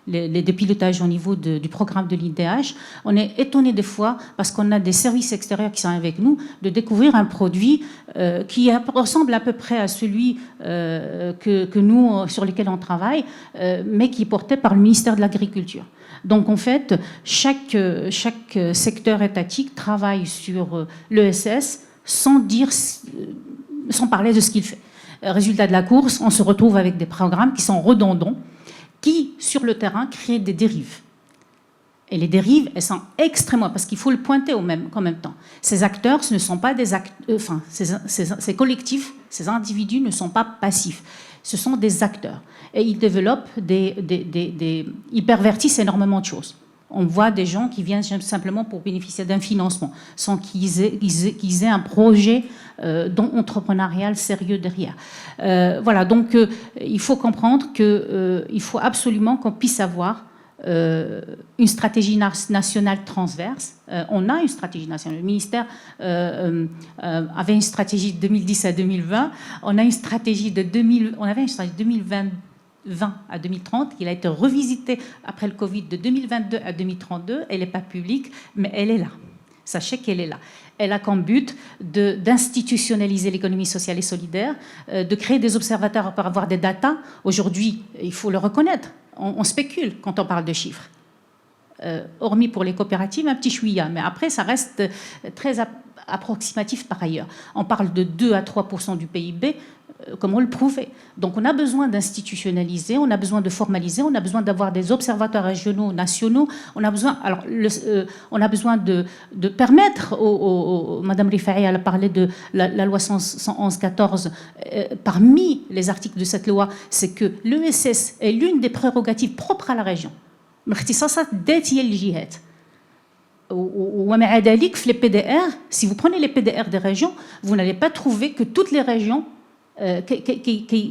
Speaker 5: les pilotages au niveau du programme de l'IDH, on est étonné des fois, parce qu'on a des services extérieurs qui sont avec nous, de découvrir un produit qui ressemble à peu près à celui que nous, sur lequel on travaille, mais qui est porté par le ministère de l'Agriculture. Donc en fait, chaque secteur étatique travaille sur l'ESS sans parler de ce qu'il fait. Résultat de la course, on se retrouve avec des programmes qui sont redondants, qui, sur le terrain, créent des dérives. Et les dérives, elles sont extrêmement... Parce qu'il faut le pointer en même temps. Ces acteurs, ce ne sont pas des acteurs... ces collectifs, ces individus ne sont pas passifs. Ce sont des acteurs. Et ils développent ils pervertissent énormément de choses. On voit des gens qui viennent simplement pour bénéficier d'un financement, sans qu'ils aient un projet entrepreneurial sérieux derrière. Voilà, donc il faut comprendre qu'il faut absolument qu'on puisse avoir une stratégie nationale transverse. On a une stratégie nationale. Le ministère avait une stratégie de 2010 à 2020. On a une stratégie de 2020 à 2030, qui a été revisitée après le Covid de 2022 à 2032. Elle n'est pas publique, mais elle est là. Sachez qu'elle est là. Elle a comme but d'institutionnaliser l'économie sociale et solidaire, de créer des observateurs pour avoir des datas. Aujourd'hui, il faut le reconnaître, on spécule quand on parle de chiffres. Hormis pour les coopératives, un petit chouïa, mais après, ça reste très approximatif par ailleurs. On parle de 2 à 3% du PIB, comme on le prouvait. Donc on a besoin d'institutionnaliser, on a besoin de formaliser, on a besoin d'avoir des observateurs régionaux, nationaux, on a besoin de permettre Madame Rifaï, elle a parlé de la loi 111-14, parmi les articles de cette loi, c'est que l'ESS est l'une des prérogatives propres à la région. Les PDR, si vous prenez les PDR des régions, vous n'allez pas trouver que toutes les régions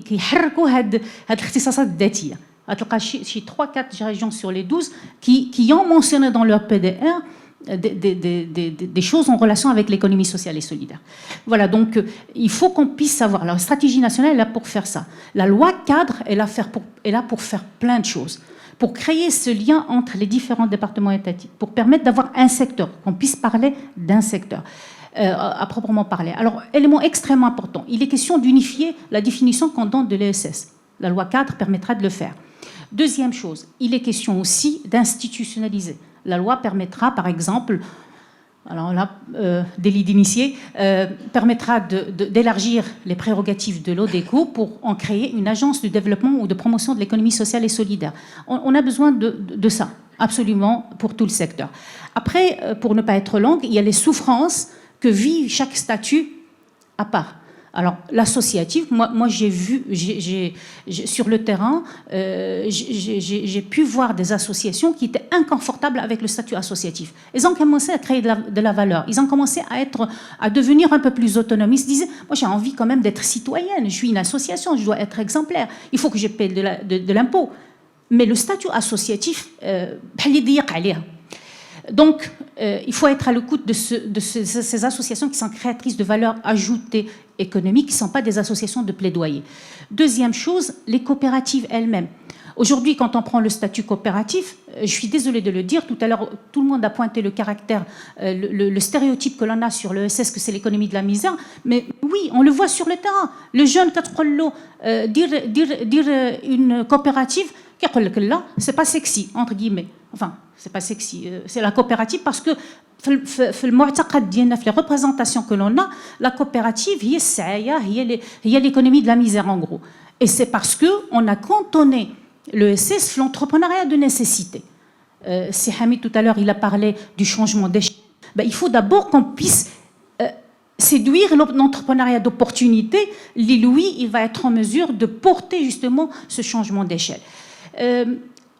Speaker 5: كيحركوا هاد الاختصاصات الذاتيه. غتلقى شي 3-4 régions sur les 12 qui ont mentionné dans leur PDR des choses en relation avec l'économie sociale et solidaire. Voilà, donc il faut qu'on puisse savoir. La stratégie nationale est là pour faire ça. La loi cadre est là pour faire plein de choses, pour créer ce lien entre les différents départements étatiques, pour permettre d'avoir un secteur, qu'on puisse parler d'un secteur. À proprement parler. Alors, élément extrêmement important, il est question d'unifier la définition qu'on donne de l'ESS. La loi cadre permettra de le faire. Deuxième chose, il est question aussi d'institutionnaliser. La loi permettra, par exemple, alors là, délit d'initié, permettra d'élargir les prérogatives de l'ODECO pour en créer une agence de développement ou de promotion de l'économie sociale et solidaire. On a besoin de ça, absolument, pour tout le secteur. Après, pour ne pas être longue, il y a les souffrances que vit chaque statut à part. Alors, l'associatif, moi j'ai vu, sur le terrain, j'ai pu voir des associations qui étaient inconfortables avec le statut associatif. Ils ont commencé à créer de la valeur. Ils ont commencé à devenir un peu plus autonomes. Ils se disaient, moi j'ai envie quand même d'être citoyenne. Je suis une association, je dois être exemplaire. Il faut que je paie de l'impôt. Mais le statut associatif, donc, il faut être à l'écoute de ces associations qui sont créatrices de valeur ajoutée économique, qui ne sont pas des associations de plaidoyer. Deuxième chose, les coopératives elles-mêmes. Aujourd'hui, quand on prend le statut coopératif, je suis désolée de le dire, tout à l'heure, tout le monde a pointé le caractère, le stéréotype que l'on a sur l'ESS, que c'est l'économie de la misère, mais oui, on le voit sur le terrain. Le jeune, dire une coopérative, c'est pas sexy, entre guillemets. Enfin, c'est pas sexy, c'est la coopérative parce que les représentations que l'on a, la coopérative, il y a l'économie de la misère en gros. Et c'est parce qu'on a cantonné l'ESS, l'entrepreneuriat de nécessité. Si Hamid tout à l'heure, il a parlé du changement d'échelle, il faut d'abord qu'on puisse séduire l'entrepreneuriat d'opportunité. Lui, il va être en mesure de porter justement ce changement d'échelle.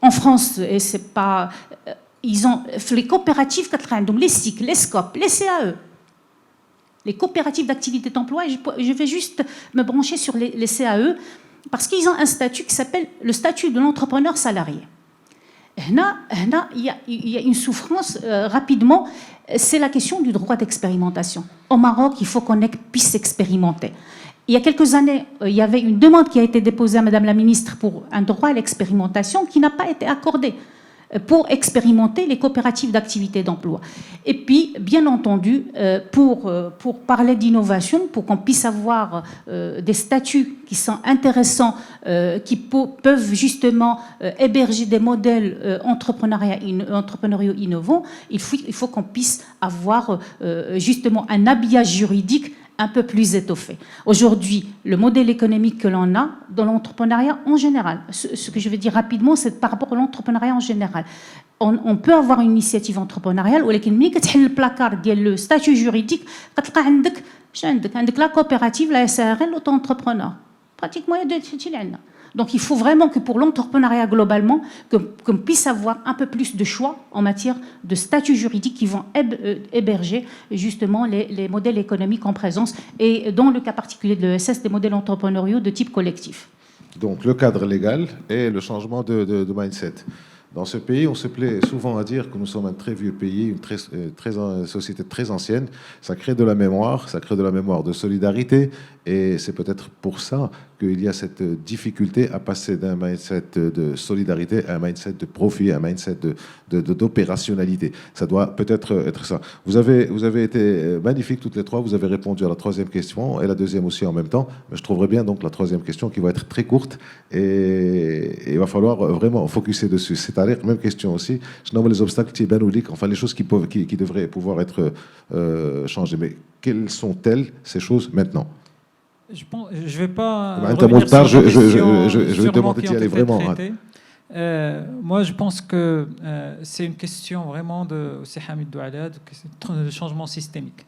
Speaker 5: En France, et c'est pas, ils ont les coopératives, donc les SIC, les SCOP, les CAE, les coopératives d'activité d'emploi. Je vais juste me brancher sur les CAE parce qu'ils ont un statut qui s'appelle le statut de l'entrepreneur salarié. Il y a une souffrance rapidement, c'est la question du droit d'expérimentation. Au Maroc, il faut qu'on puisse expérimenter. Il y a quelques années, il y avait une demande qui a été déposée à Madame la Ministre pour un droit à l'expérimentation qui n'a pas été accordé pour expérimenter les coopératives d'activité d'emploi. Et puis, bien entendu, pour parler d'innovation, pour qu'on puisse avoir des statuts qui sont intéressants, qui peuvent justement héberger des modèles entrepreneuriaux innovants, il faut qu'on puisse avoir justement un habillage juridique un peu plus étoffé. Aujourd'hui, le modèle économique que l'on a dans l'entrepreneuriat en général, ce que je vais dire rapidement, c'est par rapport à l'entrepreneuriat en général. On peut avoir une initiative entrepreneuriale, ولكن ملي كتحل البلاكار ديال le statut juridique, كتلقى عندك la coopérative, la SARL, l'auto-entrepreneur. Pratiquement, il y a deux اللي عندنا. Donc il faut vraiment que pour l'entrepreneuriat globalement, qu'on puisse avoir un peu plus de choix en matière de statut juridique qui vont héberger justement les modèles économiques en présence et dans le cas particulier de l'ESS, des modèles entrepreneuriaux de type collectif.
Speaker 2: Donc le cadre légal et le changement de mindset. Dans ce pays, on se plaît souvent à dire que nous sommes un très vieux pays, une société très ancienne. Ça crée de la mémoire, de solidarité. Et c'est peut-être pour ça qu'il y a cette difficulté à passer d'un mindset de solidarité à un mindset de profit, à un mindset d'opérationnalité. Ça doit peut-être être ça. Vous avez été magnifiques toutes les trois. Vous avez répondu à la troisième question et la deuxième aussi en même temps. Mais je trouverais bien donc la troisième question qui va être très courte et il va falloir vraiment focuser dessus. C'est-à-dire, même question aussi, je nomme les obstacles enfin les choses qui devraient pouvoir être changées. Mais quelles sont-elles ces choses maintenant?
Speaker 6: Je ne vais pas.
Speaker 2: Je vais demander d'y aller vraiment.
Speaker 6: Moi, je pense que c'est une question vraiment de Hamid Doualad, c'est un changement systémique.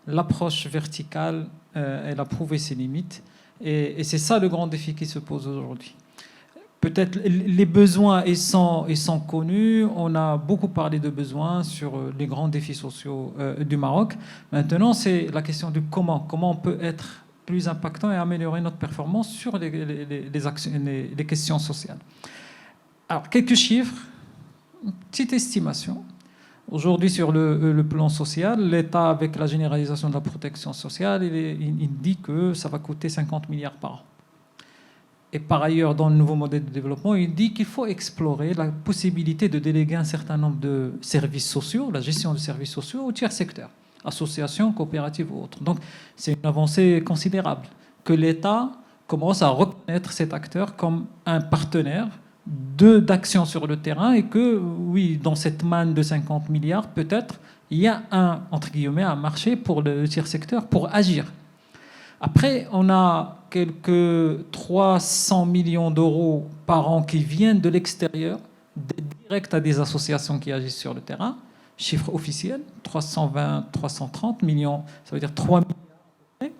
Speaker 6: L'approche verticale, elle a prouvé ses limites. Et c'est ça le grand défi qui se pose aujourd'hui. Peut-être les besoins, ils sont connus. On a beaucoup parlé de besoins sur les grands défis sociaux du Maroc. Maintenant, c'est la question du comment. Comment on peut être plus impactant et améliorer notre performance sur les questions sociales. Alors, quelques chiffres, une petite estimation. Aujourd'hui, sur le plan social, l'État, avec la généralisation de la protection sociale, il dit que ça va coûter 50 milliards par an. Et par ailleurs, dans le nouveau modèle de développement, il dit qu'il faut explorer la possibilité de déléguer un certain nombre de services sociaux, la gestion des services sociaux, au tiers secteur. Associations, coopératives ou autres. Donc, c'est une avancée considérable que l'État commence à reconnaître cet acteur comme un partenaire d'actions sur le terrain et que, oui, dans cette manne de 50 milliards, peut-être, il y a entre guillemets, un marché pour le tiers secteur pour agir. Après, on a quelques 300 millions d'euros par an qui viennent de l'extérieur, direct à des associations qui agissent sur le terrain. Chiffre officiel, 320, 330 millions, ça veut dire 3 milliards.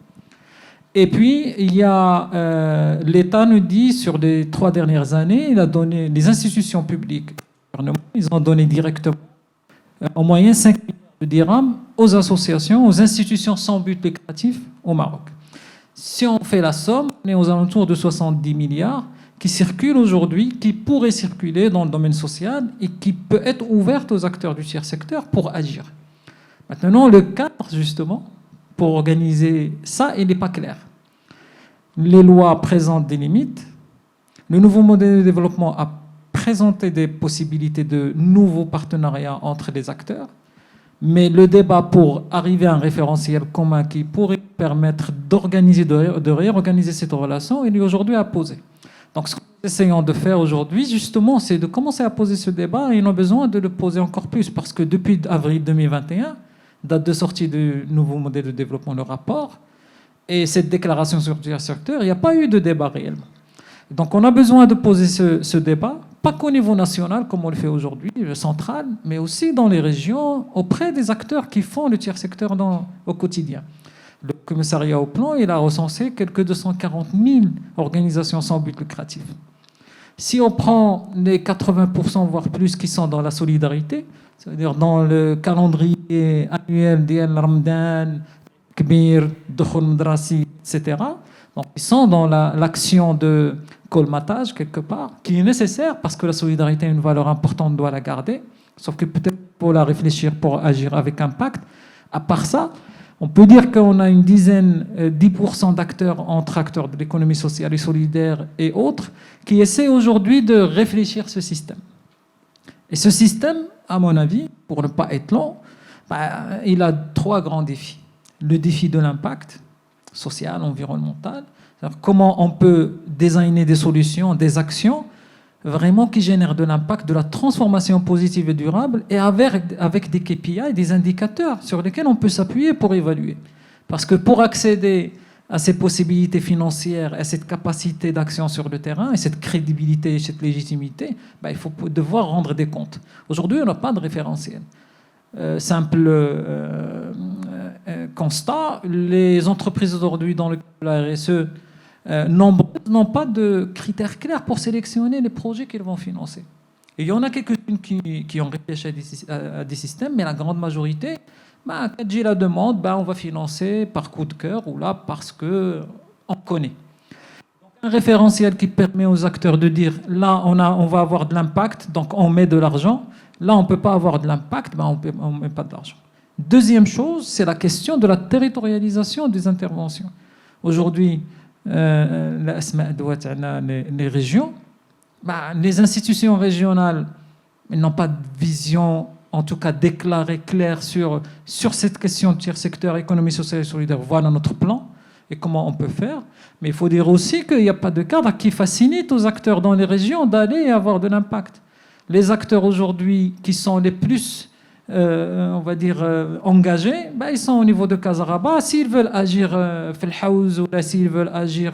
Speaker 6: Et puis, il y a l'État nous dit, sur les 3 dernières années, il a donné, les institutions publiques, ils ont donné directement en moyenne 5 milliards de dirhams aux associations, aux institutions sans but lucratif au Maroc. Si on fait la somme, on est aux alentours de 70 milliards qui circulent aujourd'hui, qui pourraient circuler dans le domaine social et qui peut être ouverte aux acteurs du tiers secteur pour agir. Maintenant, le cadre, justement, pour organiser ça, il n'est pas clair. Les lois présentent des limites. Le nouveau modèle de développement a présenté des possibilités de nouveaux partenariats entre les acteurs. Mais le débat pour arriver à un référentiel commun qui pourrait permettre d'organiser, de réorganiser cette relation, il est aujourd'hui à poser. Donc, ce que nous essayons de faire aujourd'hui, justement, c'est de commencer à poser ce débat et on a besoin de le poser encore plus parce que depuis avril 2021, date de sortie du nouveau modèle de développement, le rapport, et cette déclaration sur le secteur, il n'y a pas eu de débat réellement. Donc, on a besoin de poser ce débat, pas qu'au niveau national, comme on le fait aujourd'hui, le central, mais aussi dans les régions, auprès des acteurs qui font le tiers secteur au quotidien. Le commissariat au plan, il a recensé quelques 240 000 organisations sans but lucratif. Si on prend les 80%, voire plus, qui sont dans la solidarité, c'est-à-dire dans le calendrier annuel d'El Ramadan, Kbir, Dukhul Madrasi, etc., donc ils sont dans l'action de colmatage, quelque part, qui est nécessaire parce que la solidarité est une valeur importante, on doit la garder, sauf que peut-être pour la réfléchir, pour agir avec impact. À part ça, on peut dire qu'on a une dizaine, 10% d'acteurs entre acteurs de l'économie sociale et solidaire et autres, qui essaient aujourd'hui de réfléchir ce système. Et ce système, à mon avis, pour ne pas être long, il a 3 grands défis. Le défi de l'impact social, environnemental, c'est-à-dire comment on peut designer des solutions, des actions vraiment qui génèrent de l'impact, de la transformation positive et durable, et avec des KPI, des indicateurs sur lesquels on peut s'appuyer pour évaluer. Parce que pour accéder à ces possibilités financières, à cette capacité d'action sur le terrain, et cette crédibilité et cette légitimité, il faut devoir rendre des comptes. Aujourd'hui, on n'a pas de référentiel. Simple constat, les entreprises aujourd'hui dans le cadre de la RSE, nombreuses n'ont pas de critères clairs pour sélectionner les projets qu'elles vont financer. Et il y en a quelques-unes qui ont réfléchi à des systèmes, mais la grande majorité, quand j'ai la demande, on va financer par coup de cœur ou là parce qu'on connaît. Donc, un référentiel qui permet aux acteurs de dire là, on va avoir de l'impact, donc on met de l'argent. Là, on ne peut pas avoir de l'impact, on ne met pas de l'argent. Deuxième chose, c'est la question de la territorialisation des interventions. Aujourd'hui, les régions, les institutions régionales n'ont pas de vision, en tout cas déclarée, claire sur cette question de tiers secteur, économie sociale et solidaire. Voilà notre plan et comment on peut faire. Mais il faut dire aussi qu'il n'y a pas de cadre qui facilite aux acteurs dans les régions d'aller et avoir de l'impact. Les acteurs aujourd'hui qui sont les plus, on va dire, engagés, ils sont au niveau de Casaraba. S'ils veulent agir في الحوز ou s'ils veulent agir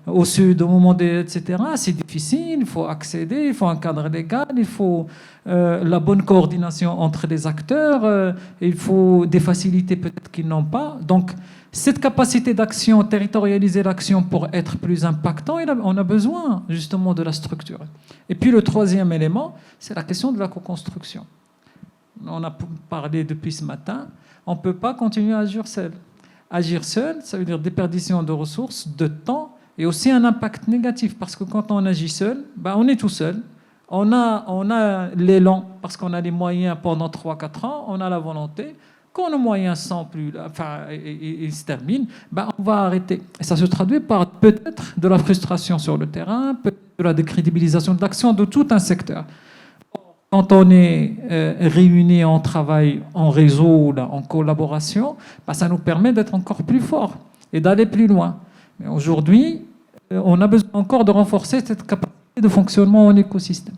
Speaker 6: au sud, au moment des, etc., c'est difficile, il faut accéder, il faut un cadre légal, il faut la bonne coordination entre les acteurs, il faut des facilités peut-être qu'ils n'ont pas. Donc, cette capacité d'action, territorialiser l'action pour être plus impactant, on a besoin justement de la structure. Et puis le troisième élément, c'est la question de la co-construction. On a parlé depuis ce matin, on ne peut pas continuer à agir seul. Agir seul, ça veut dire déperdition de ressources, de temps, et aussi un impact négatif, parce que quand on agit seul, on est tout seul. On a l'élan, parce qu'on a les moyens pendant 3-4 ans, on a la volonté. Quand nos moyens sont plus, ils se terminent, on va arrêter. Et ça se traduit par peut-être de la frustration sur le terrain, peut-être de la décrédibilisation de l'action de tout un secteur. Quand on est réunis en travail, en réseau, en collaboration, ça nous permet d'être encore plus forts et d'aller plus loin. Mais aujourd'hui, on a besoin encore de renforcer cette capacité de fonctionnement en écosystème.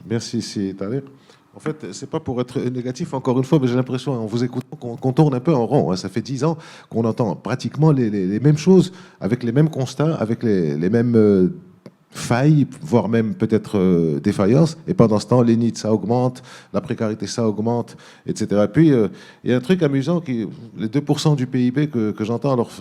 Speaker 2: Merci, c'est Tariq. En fait, c'est pas pour être négatif, encore une fois, mais j'ai l'impression, en vous écoutant, qu'on tourne un peu en rond. Hein. Ça fait 10 ans qu'on entend pratiquement les mêmes choses, avec les mêmes constats, avec les mêmes failles, voire même peut-être défaillances. Et pendant ce temps, les needs, ça augmente, la précarité, ça augmente, etc. Et puis, il y a un truc amusant, les 2% du PIB que j'entends, alors,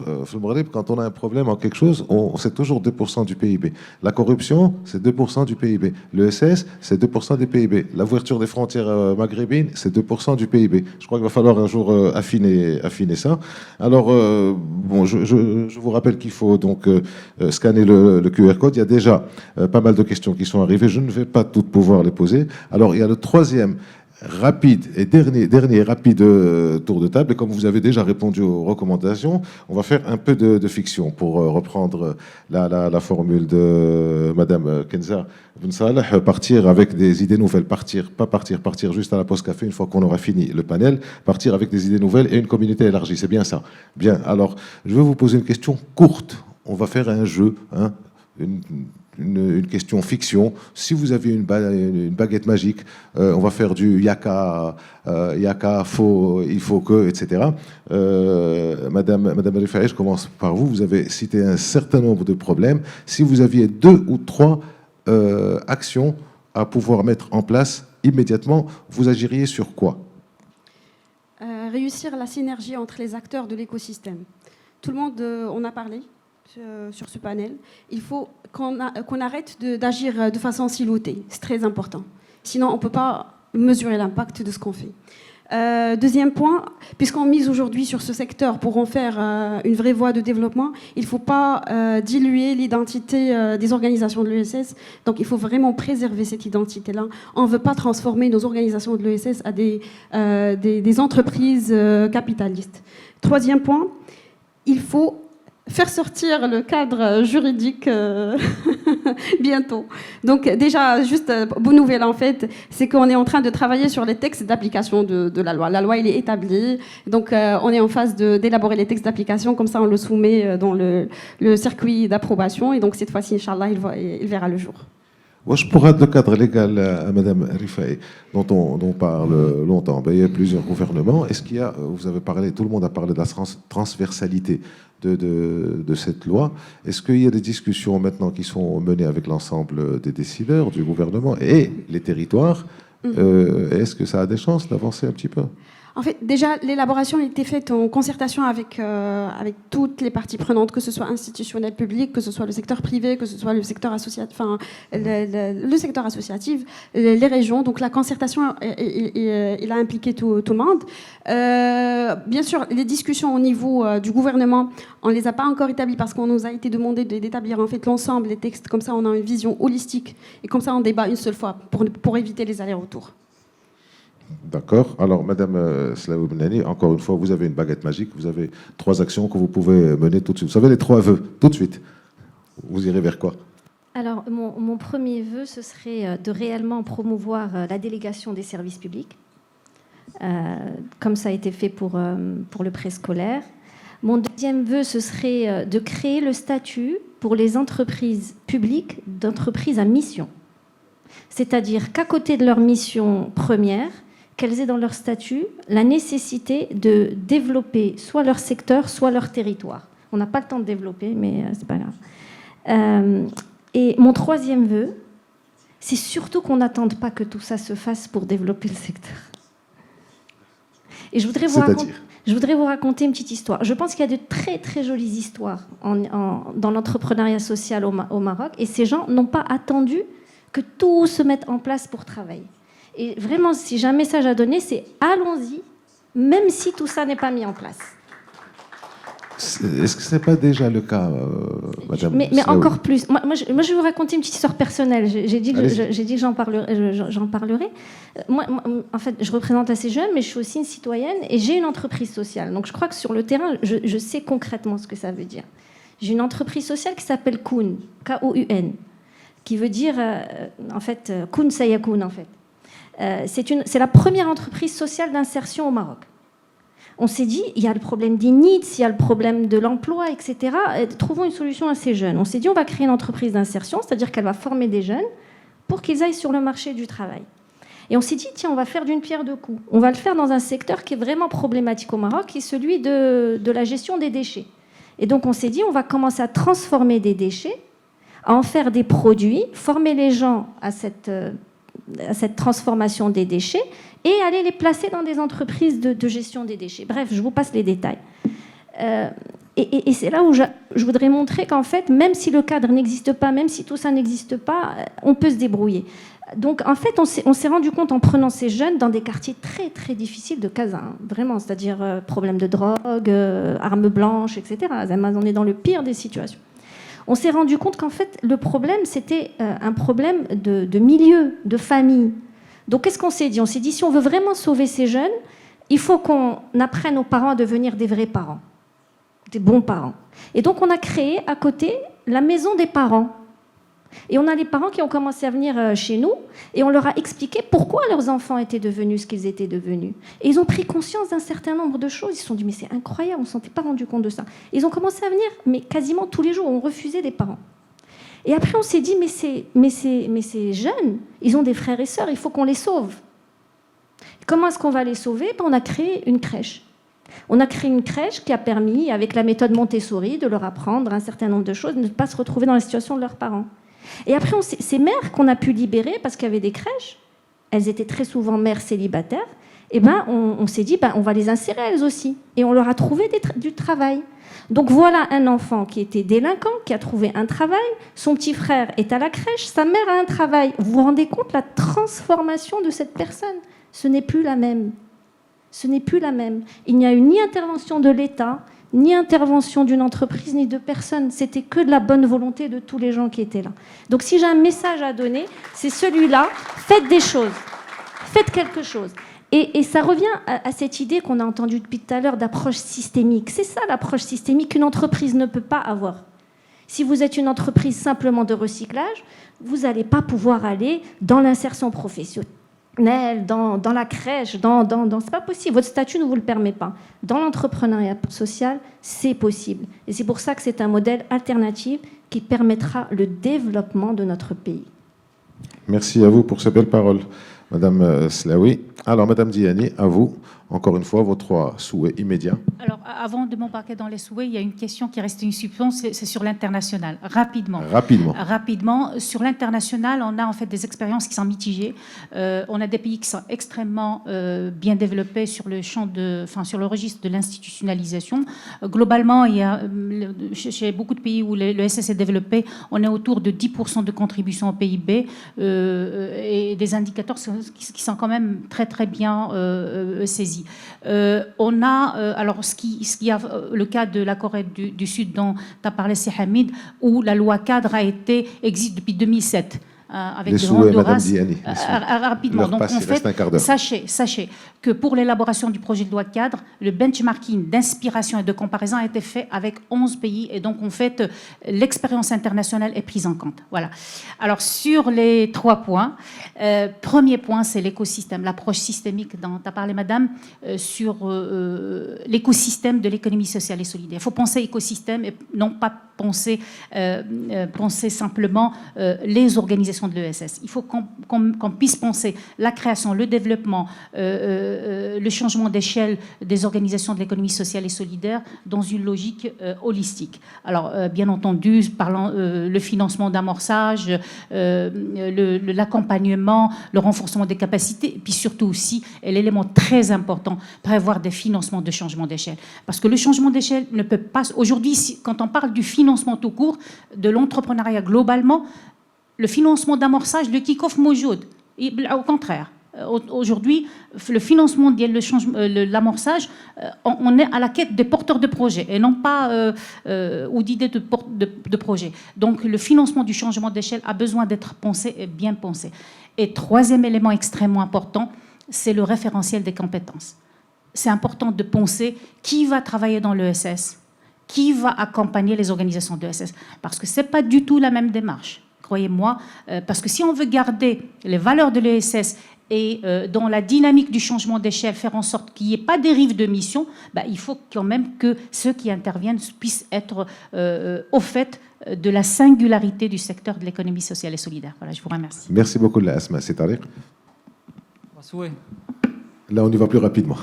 Speaker 2: quand on a un problème en quelque chose, c'est toujours 2% du PIB. La corruption, c'est 2% du PIB. Le SS, c'est 2% du PIB. L'ouverture des frontières maghrébines, c'est 2% du PIB. Je crois qu'il va falloir un jour affiner ça. Alors, bon, je vous rappelle qu'il faut donc scanner le QR code. Il y a déjà pas mal de questions qui sont arrivées. Je ne vais pas toutes pouvoir les poser. Alors, il y a le troisième rapide et dernier rapide tour de table. Et comme vous avez déjà répondu aux recommandations, on va faire un peu de fiction pour reprendre la formule de Madame Kenza Ben Salah, partir avec des idées nouvelles. Partir juste à la pause café une fois qu'on aura fini le panel. Partir avec des idées nouvelles et une communauté élargie. C'est bien ça. Bien. Alors, je vais vous poser une question courte. On va faire un jeu, hein, une question fiction. Si vous avez une baguette magique, on va faire du yaka, faux, il faut que, etc. Madame Rifaï, je commence par vous. Vous avez cité un certain nombre de problèmes. Si vous aviez 2 ou 3 actions à pouvoir mettre en place immédiatement, vous agiriez sur quoi?
Speaker 3: Réussir la synergie entre les acteurs de l'écosystème. Tout le monde en a parlé sur ce panel. Il faut qu'on arrête d'agir de façon silotée. C'est très important. Sinon, on ne peut pas mesurer l'impact de ce qu'on fait. Deuxième point, puisqu'on mise aujourd'hui sur ce secteur pour en faire une vraie voie de développement, il ne faut pas diluer l'identité des organisations de l'ESS. Donc il faut vraiment préserver cette identité-là. On ne veut pas transformer nos organisations de l'ESS à des entreprises capitalistes. Troisième point, il faut faire sortir le cadre juridique bientôt. Donc déjà, juste bonne nouvelle en fait, c'est qu'on est en train de travailler sur les textes d'application de la loi. La loi, il est établie, donc on est en phase d'élaborer les textes d'application, comme ça on le soumet dans le circuit d'approbation, et donc cette fois-ci, Inch'Allah, il verra le jour.
Speaker 2: واش pour le cadre légal à Madame Rifaï, dont on parle longtemps, il y a plusieurs gouvernements. Est-ce qu'il y a, vous avez parlé, tout le monde a parlé de la transversalité de cette loi. Est-ce qu'il y a des discussions maintenant qui sont menées avec l'ensemble des décideurs du gouvernement et les territoires? Est-ce que ça a des chances d'avancer un petit peu?
Speaker 3: En fait, déjà, l'élaboration a été faite en concertation avec toutes les parties prenantes, que ce soit institutionnel public, que ce soit le secteur privé, que ce soit le secteur associatif, enfin, le secteur associatif, les régions. Donc la concertation, il a impliqué tout le monde. Bien sûr, les discussions au niveau du gouvernement, on ne les a pas encore établies parce qu'on nous a été demandé d'établir en fait l'ensemble des textes. Comme ça, on a une vision holistique et comme ça, on débat une seule fois pour éviter les allers-retours.
Speaker 2: D'accord. Alors, Madame Slaoui Benani, encore une fois, vous avez une baguette magique, vous avez 3 actions que vous pouvez mener tout de suite. Vous savez, les 3 vœux, tout de suite. Vous irez vers quoi?
Speaker 4: Alors, mon premier vœu, ce serait de réellement promouvoir la délégation des services publics, comme ça a été fait pour le préscolaire. Mon deuxième vœu, ce serait de créer le statut pour les entreprises publiques d'entreprises à mission. C'est-à-dire qu'à côté de leur mission première, qu'elles aient dans leur statut la nécessité de développer soit leur secteur, soit leur territoire. On n'a pas le temps de développer, mais c'est pas grave. Et mon troisième vœu, c'est surtout qu'on n'attende pas que tout ça se fasse pour développer le secteur. Et je voudrais vous raconter une petite histoire. Je pense qu'il y a de très très jolies histoires dans l'entrepreneuriat social au Maroc, et ces gens n'ont pas attendu que tout se mette en place pour travailler. Et vraiment, si j'ai un message à donner, c'est allons-y, même si tout ça n'est pas mis en place.
Speaker 2: Est-ce que ce n'est pas déjà le cas, Madame?
Speaker 4: Mais encore plus. Moi, je vais vous raconter une petite histoire personnelle. J'ai dit que j'en parlerai. Moi, en fait, je représente assez jeune, mais je suis aussi une citoyenne et j'ai une entreprise sociale. Donc, je crois que sur le terrain, je sais concrètement ce que ça veut dire. J'ai une entreprise sociale qui s'appelle Koun, K-O-U-N, qui veut dire, en fait, Koun Sayakoun, en fait. C'est la première entreprise sociale d'insertion au Maroc. On s'est dit, il y a le problème des needs, il y a le problème de l'emploi, etc. Trouvons une solution à ces jeunes. On s'est dit, on va créer une entreprise d'insertion, c'est-à-dire qu'elle va former des jeunes pour qu'ils aillent sur le marché du travail. Et on s'est dit, tiens, on va faire d'une pierre deux coups. On va le faire dans un secteur qui est vraiment problématique au Maroc, qui est celui de la gestion des déchets. Et donc on s'est dit, on va commencer à transformer des déchets, à en faire des produits, former les gens à cette transformation des déchets et aller les placer dans des entreprises de gestion des déchets. Bref, je vous passe les détails. Et c'est là où je voudrais montrer qu'en fait, même si le cadre n'existe pas, même si tout ça n'existe pas, on peut se débrouiller. Donc, en fait, on s'est rendu compte en prenant ces jeunes dans des quartiers très, très difficiles de Casa, hein, vraiment, c'est-à-dire problème de drogue, armes blanches, etc. On est dans le pire des situations. On s'est rendu compte qu'en fait, le problème, c'était un problème de milieu, de famille. Donc, qu'est-ce qu'on s'est dit? On s'est dit, si on veut vraiment sauver ces jeunes, il faut qu'on apprenne aux parents à devenir des vrais parents, des bons parents. Et donc, on a créé à côté la maison des parents. Et on a les parents qui ont commencé à venir chez nous et on leur a expliqué pourquoi leurs enfants étaient devenus ce qu'ils étaient devenus. Et ils ont pris conscience d'un certain nombre de choses. Ils se sont dit, mais c'est incroyable, on ne s'était pas rendu compte de ça. Et ils ont commencé à venir, mais quasiment tous les jours, on refusait des parents. Et après, on s'est dit, mais ces jeunes, ils ont des frères et sœurs, il faut qu'on les sauve. Comment est-ce qu'on va les sauver? On a créé une crèche. On a créé une crèche qui a permis, avec la méthode Montessori, de leur apprendre un certain nombre de choses, de ne pas se retrouver dans la situation de leurs parents. Et après, ces mères qu'on a pu libérer, parce qu'il y avait des crèches, elles étaient très souvent mères célibataires, et on s'est dit, on va les insérer elles aussi. Et on leur a trouvé du travail. Donc voilà un enfant qui était délinquant, qui a trouvé un travail, son petit frère est à la crèche, sa mère a un travail. Vous vous rendez compte la transformation de cette personne? Ce n'est plus la même. Ce n'est plus la même. Il n'y a eu ni intervention de l'État, ni intervention d'une entreprise, ni de personne. C'était que de la bonne volonté de tous les gens qui étaient là. Donc si j'ai un message à donner, c'est celui-là. Faites des choses. Faites quelque chose. Et ça revient à cette idée qu'on a entendue depuis tout à l'heure d'approche systémique. C'est ça l'approche systémique qu'une entreprise ne peut pas avoir. Si vous êtes une entreprise simplement de recyclage, vous n'allez pas pouvoir aller dans l'insertion professionnelle, dans la crèche, c'est pas possible. Votre statut ne vous le permet pas. Dans l'entrepreneuriat social, c'est possible. Et c'est pour ça que c'est un modèle alternatif qui permettra le développement de notre pays.
Speaker 2: Merci à vous pour ces belles paroles, Madame Slaoui. Alors, Madame Diani, à vous, encore une fois, vos 3 souhaits immédiats.
Speaker 5: Alors, avant de m'embarquer dans les souhaits, il y a une question qui reste une substance, c'est sur l'international. Rapidement. Sur l'international, on a en fait des expériences qui sont mitigées. On a des pays qui sont extrêmement bien développés sur le sur le registre de l'institutionnalisation. Globalement, il y a chez beaucoup de pays où le SS est développé, on est autour de 10% de contribution au PIB et des indicateurs qui sont quand même très très bien saisis. On a alors ce qui a le cas de la Corée du Sud dont tu as parlé, c'est Hamid, où la loi cadre existe depuis 2007. Avec
Speaker 2: les souhaits, Madame Diani.
Speaker 5: Rapidement. Donc, en fait, sachez que pour l'élaboration du projet de loi cadre, le benchmarking d'inspiration et de comparaison a été fait avec 11 pays. Et donc, en fait, l'expérience internationale est prise en compte. Voilà. Alors, sur les 3 points, premier point, c'est l'écosystème, l'approche systémique dont tu as parlé, Madame, sur l'écosystème de l'économie sociale et solidaire. Il faut penser écosystème et non pas penser simplement les organisations de l'ESS. Il faut qu'on puisse penser la création, le développement, le changement d'échelle des organisations de l'économie sociale et solidaire dans une logique holistique. Alors, bien entendu, parlant le financement d'amorçage, l'accompagnement, le renforcement des capacités, et puis surtout aussi, et l'élément très important, prévoir des financements de changement d'échelle. Parce que le changement d'échelle ne peut pas... Aujourd'hui, quand on parle du financement tout court, de l'entrepreneuriat globalement, le financement d'amorçage, le kick-off moujoud. Au contraire, aujourd'hui, le financement de l'amorçage, on est à la quête des porteurs de projets et non pas ou d'idées de projets. Donc, le financement du changement d'échelle a besoin d'être pensé et bien pensé. Et 3e élément extrêmement important, c'est le référentiel des compétences. C'est important de penser qui va travailler dans l'ESS, qui va accompagner les organisations de l'ESS, parce que ce n'est pas du tout la même démarche. croyez-moi, parce que si on veut garder les valeurs de l'ESS et dans la dynamique du changement d'échelle, faire en sorte qu'il n'y ait pas de dérive de mission, il faut quand même que ceux qui interviennent puissent être au fait de la singularité du secteur de l'économie sociale et solidaire. Voilà, je vous remercie.
Speaker 2: Merci beaucoup, Asma. C'est Tariq. Là, on y va plus rapidement.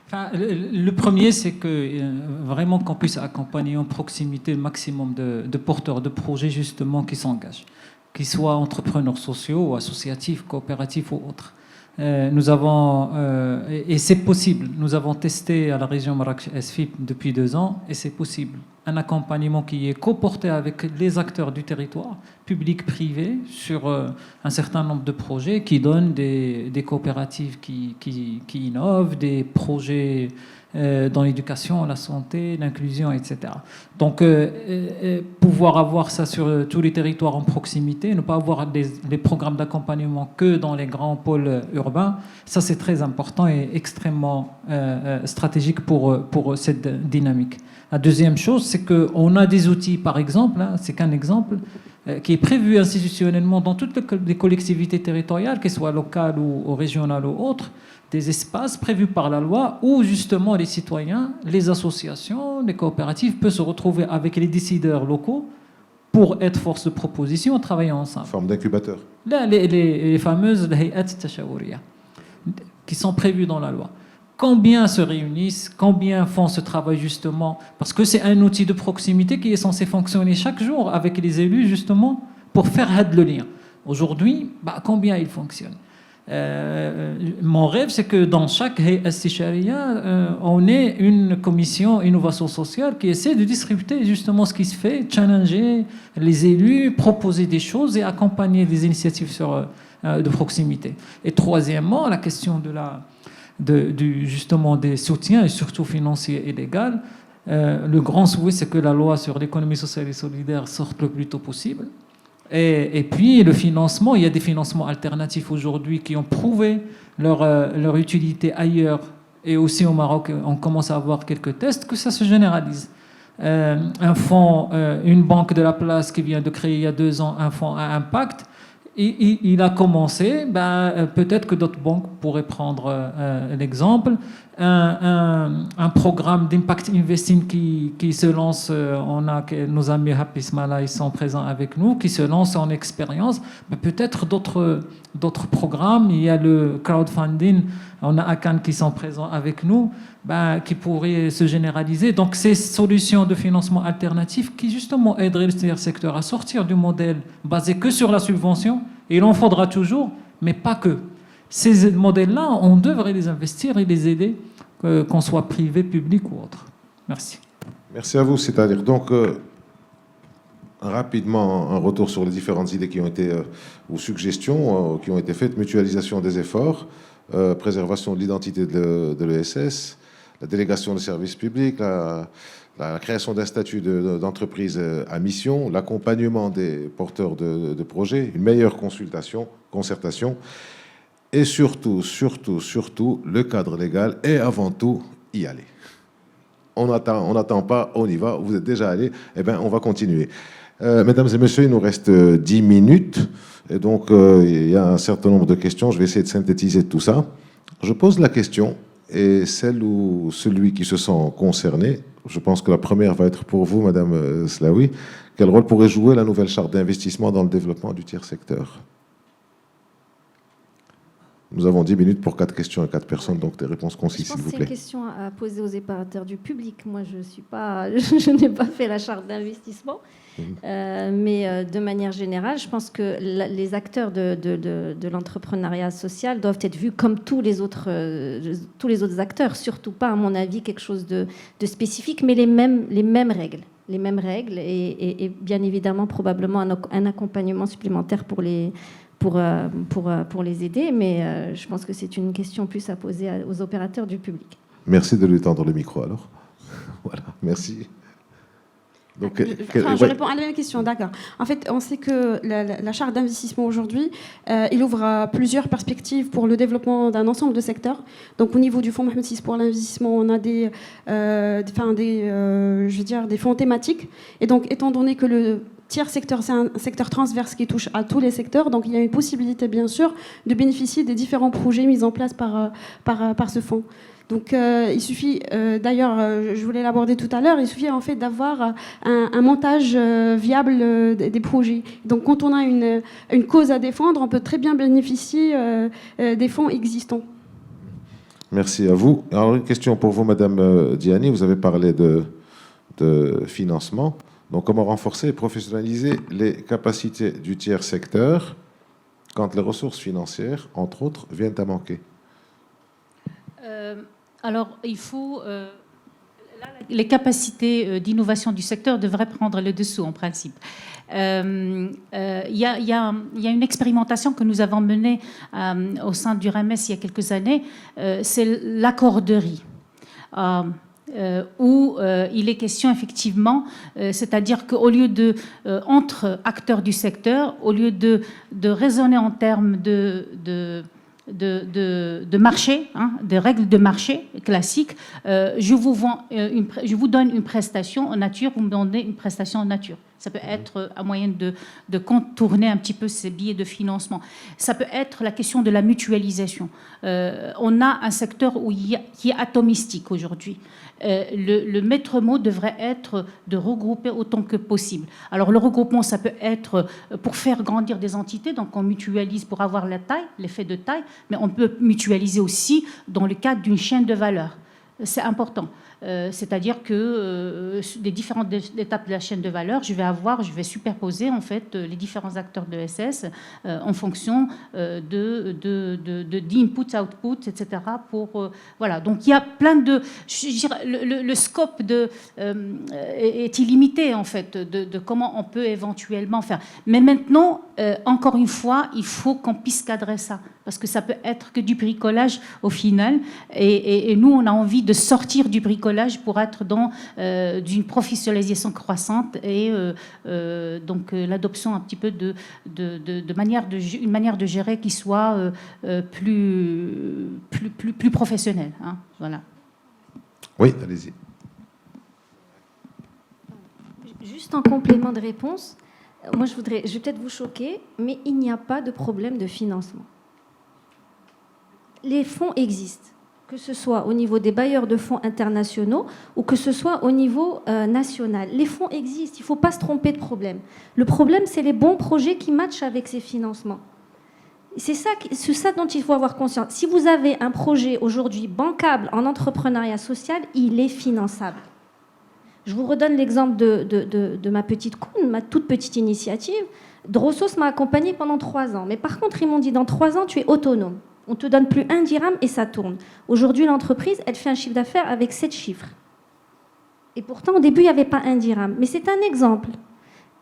Speaker 6: Enfin, le premier, c'est que vraiment qu'on puisse accompagner en proximité le maximum de porteurs de projets justement qui s'engagent, qu'ils soient entrepreneurs sociaux ou associatifs, coopératifs ou autres. Nous avons, et c'est possible, nous avons testé à la région Marrakech-SFIP depuis 2 ans, et c'est possible. Un accompagnement qui est coporté avec les acteurs du territoire, public, privé, sur un certain nombre de projets qui donnent des coopératives qui innovent, des projets dans l'éducation, la santé, l'inclusion, etc. Donc, pouvoir avoir ça sur tous les territoires en proximité, ne pas avoir des programmes d'accompagnement que dans les grands pôles urbains, ça c'est très important et extrêmement stratégique pour cette dynamique. La deuxième chose, c'est qu'on a des outils, par exemple, c'est qu'un exemple, qui est prévu institutionnellement dans toutes les collectivités territoriales, qu'elles soient locales ou régionales ou autres, des espaces prévus par la loi où justement les citoyens, les associations, les coopératives peuvent se retrouver avec les décideurs locaux pour être force de proposition, travailler ensemble.
Speaker 2: Forme d'incubateur.
Speaker 6: Là, les fameuses hay'at tashawuriya qui sont prévues dans la loi. Combien se réunissent, combien font ce travail justement, parce que c'est un outil de proximité qui est censé fonctionner chaque jour avec les élus justement pour faire le lien. Aujourd'hui, combien il fonctionne? Mon rêve, c'est que dans chaque hay'a istishariya, on ait une commission innovation sociale qui essaie de discuter justement ce qui se fait, challenger les élus, proposer des choses et accompagner des initiatives de proximité. Et troisièmement, la question justement des soutiens, et surtout financiers et légaux. Le grand souhait, c'est que la loi sur l'économie sociale et solidaire sorte le plus tôt possible. Et puis le financement, il y a des financements alternatifs aujourd'hui qui ont prouvé leur utilité ailleurs et aussi au Maroc. On commence à avoir quelques tests que ça se généralise. Un fonds, une banque de la place qui vient de créer il y a 2 ans un fonds à impact, il a commencé, peut-être que d'autres banques pourraient prendre l'exemple. Un programme d'impact investing qui se lance, on a nos amis Happy Smala, ils sont présents avec nous, qui se lancent en expérience. Peut-être d'autres programmes, il y a le crowdfunding, on a Akan qui sont présents avec nous, qui pourraient se généraliser. Donc ces solutions de financement alternatif qui justement aideraient le secteur à sortir du modèle basé que sur la subvention, et il en faudra toujours, mais pas que. Ces modèles-là, on devrait les investir et les aider, qu'on soit privé, public ou autre. Merci.
Speaker 2: Merci à vous. C'est-à-dire donc, rapidement, un retour sur les différentes idées qui ont été, ou suggestions qui ont été faites. Mutualisation des efforts, préservation de l'identité de l'ESS, la délégation de services publics, la création d'un statut d'entreprise à mission, l'accompagnement des porteurs de projets, une meilleure concertation, et surtout, le cadre légal et avant tout, y aller. On n'attend pas, on y va, vous êtes déjà allés, on va continuer. Mesdames et messieurs, il nous reste 10 minutes, et donc il y a un certain nombre de questions, je vais essayer de synthétiser tout ça. Je pose la question, et celle ou celui qui se sent concerné, je pense que la première va être pour vous, Madame Slaoui. Quel rôle pourrait jouer la nouvelle charte d'investissement dans le développement du tiers secteur? Nous avons 10 minutes pour 4 questions et 4 personnes, donc des réponses concises, s'il vous plaît.
Speaker 4: C'est une question à poser aux opérateurs du public. Moi, je n'ai pas fait la charte d'investissement, mais de manière générale, je pense que les acteurs de l'entrepreneuriat social doivent être vus comme tous les autres acteurs. Surtout pas, à mon avis, quelque chose de spécifique, mais les mêmes règles. Les mêmes règles et bien évidemment, probablement un accompagnement supplémentaire pour les aider, mais je pense que c'est une question plus à poser aux opérateurs du public.
Speaker 2: Merci de lui tendre le micro alors. Voilà, merci.
Speaker 3: Donc, je réponds à la même question, d'accord. En fait, on sait que la charte d'investissement aujourd'hui, il ouvre plusieurs perspectives pour le développement d'un ensemble de secteurs. Donc, au niveau du Fonds Mohamed VI pour l'investissement, on a des fonds thématiques. Et donc, étant donné que le tiers secteur, c'est un secteur transverse qui touche à tous les secteurs, donc il y a une possibilité bien sûr de bénéficier des différents projets mis en place par ce fonds. Donc il suffit, d'ailleurs, je voulais l'aborder tout à l'heure, il suffit en fait d'avoir un montage viable des projets. Donc quand on a une cause à défendre, on peut très bien bénéficier des fonds existants.
Speaker 2: Merci à vous. Alors une question pour vous, Madame Diani, vous avez parlé de financement. Donc comment renforcer et professionnaliser les capacités du tiers secteur quand les ressources financières, entre autres, viennent à manquer?
Speaker 5: Alors, il faut... les capacités d'innovation du secteur devraient prendre le dessous, en principe. Il y a une expérimentation que nous avons menée au sein du RMS il y a quelques années, c'est l'accorderie. Où il est question effectivement, c'est-à-dire qu'au lieu de, entre acteurs du secteur, au lieu de raisonner en termes de marché, de règles de marché classiques, je vous donne une prestation en nature, vous me donnez une prestation en nature. Ça peut être un moyen de contourner un petit peu ces billets de financement. Ça peut être la question de la mutualisation. On a un secteur qui est atomistique aujourd'hui. Le maître mot devrait être de regrouper autant que possible. Alors le regroupement, ça peut être pour faire grandir des entités, donc on mutualise pour avoir la taille, l'effet de taille, mais on peut mutualiser aussi dans le cadre d'une chaîne de valeur. C'est important. C'est-à-dire que des différentes étapes de la chaîne de valeur, je vais superposer en fait les différents acteurs de SS en fonction d'input, output, etc. Voilà. Donc il y a plein de, le scope est illimité en fait de comment on peut éventuellement faire. Mais maintenant, encore une fois, il faut qu'on puisse cadrer ça. Parce que ça peut être que du bricolage au final. Et nous, on a envie de sortir du bricolage pour être dans d'une professionnalisation croissante et donc l'adoption un petit peu une manière de gérer qui soit plus professionnelle. Voilà.
Speaker 2: Oui, allez-y.
Speaker 4: Juste en complément de réponse, moi je vais peut-être vous choquer, mais il n'y a pas de problème de financement. Les fonds existent, que ce soit au niveau des bailleurs de fonds internationaux ou que ce soit au niveau national. Les fonds existent, il ne faut pas se tromper de problème. Le problème, c'est les bons projets qui matchent avec ces financements. C'est ça dont il faut avoir conscience. Si vous avez un projet aujourd'hui bancable en entrepreneuriat social, il est finançable. Je vous redonne l'exemple de ma petite Koun, ma toute petite initiative. Drossos m'a accompagnée pendant 3 ans. Mais par contre, ils m'ont dit, dans 3 ans, tu es autonome. On ne te donne plus 1 dirham et ça tourne. Aujourd'hui, l'entreprise, elle fait un chiffre d'affaires avec 7 chiffres. Et pourtant, au début, il n'y avait pas 1 dirham. Mais c'est un exemple.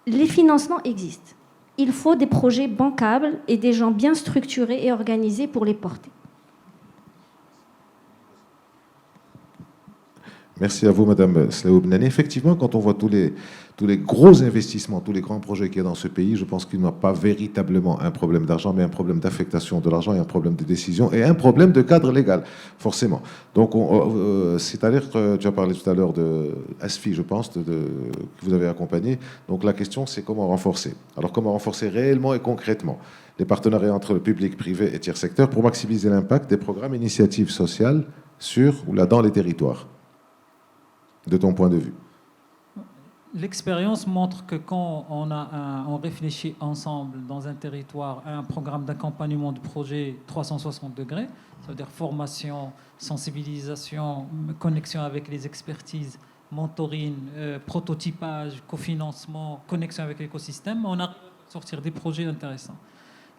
Speaker 4: Les financements existent. Il faut des projets bancables et des gens bien structurés et organisés pour les porter.
Speaker 2: Merci à vous, Madame Slaoub Nani. Effectivement, quand on voit tous les gros investissements, tous les grands projets qu'il y a dans ce pays, je pense qu'il n'y a pas véritablement un problème d'argent, mais un problème d'affectation de l'argent et un problème de décision et un problème de cadre légal, forcément. Donc, c'est-à-dire que tu as parlé tout à l'heure de ASFI, je pense, que vous avez accompagné. Donc, la question, c'est comment renforcer. Alors, comment renforcer réellement et concrètement les partenariats entre le public, privé et tiers secteur pour maximiser l'impact des programmes initiatives sociales sur ou là dans les territoires, de ton point de vue?
Speaker 6: L'expérience montre que quand on réfléchit ensemble dans un territoire à un programme d'accompagnement de projet 360 degrés, c'est-à-dire formation, sensibilisation, connexion avec les expertises, mentoring, prototypage, cofinancement, connexion avec l'écosystème, on arrive à sortir des projets intéressants.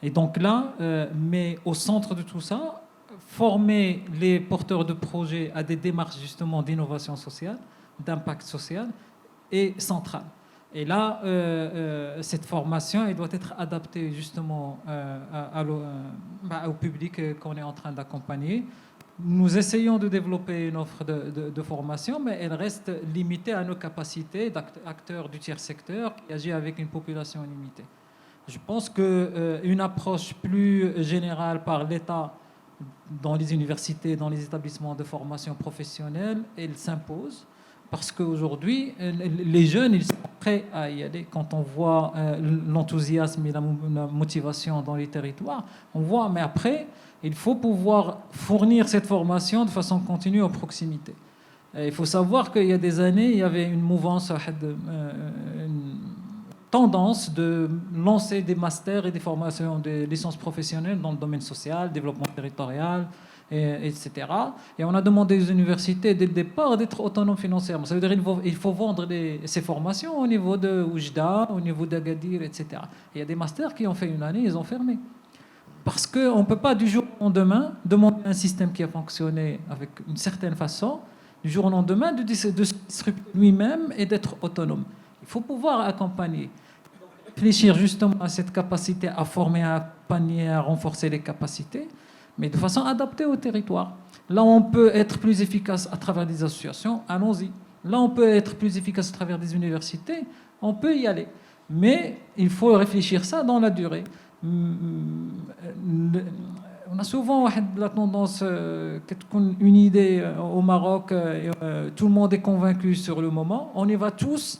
Speaker 6: Et donc là, mais au centre de tout ça, former les porteurs de projets à des démarches justement d'innovation sociale, d'impact social, est centrale. Et là, cette formation, elle doit être adaptée justement au public qu'on est en train d'accompagner. Nous essayons de développer une offre de formation, mais elle reste limitée à nos capacités d'acteurs du tiers secteur qui agit avec une population limitée. Je pense qu'une approche plus générale par l'État dans les universités, dans les établissements de formation professionnelle, elle s'impose parce qu'aujourd'hui, les jeunes, ils sont prêts à y aller. Quand on voit l'enthousiasme et la motivation dans les territoires, on voit, mais après, il faut pouvoir fournir cette formation de façon continue en proximité. Et il faut savoir qu'il y a des années, il y avait une mouvance, une tendance de lancer des masters et des formations, des licences professionnelles dans le domaine social, développement territorial, etc. Et on a demandé aux universités dès le départ d'être autonomes financièrement. Ça veut dire qu'il faut vendre ces formations au niveau de Oujda, au niveau d'Agadir, etc. Et il y a des masters qui ont fait une année, ils ont fermé. Parce qu'on ne peut pas du jour au lendemain demander un système qui a fonctionné avec une certaine façon, du jour au lendemain de se disrupter lui-même et d'être autonome. Il faut pouvoir accompagner, réfléchir justement à cette capacité à former, à accompagner, à renforcer les capacités, mais de façon adaptée au territoire. Là, on peut être plus efficace à travers des associations, allons-y. Là, on peut être plus efficace à travers des universités, on peut y aller. Mais il faut réfléchir ça dans la durée. On a souvent la tendance, une idée au Maroc, tout le monde est convaincu sur le moment, on y va tous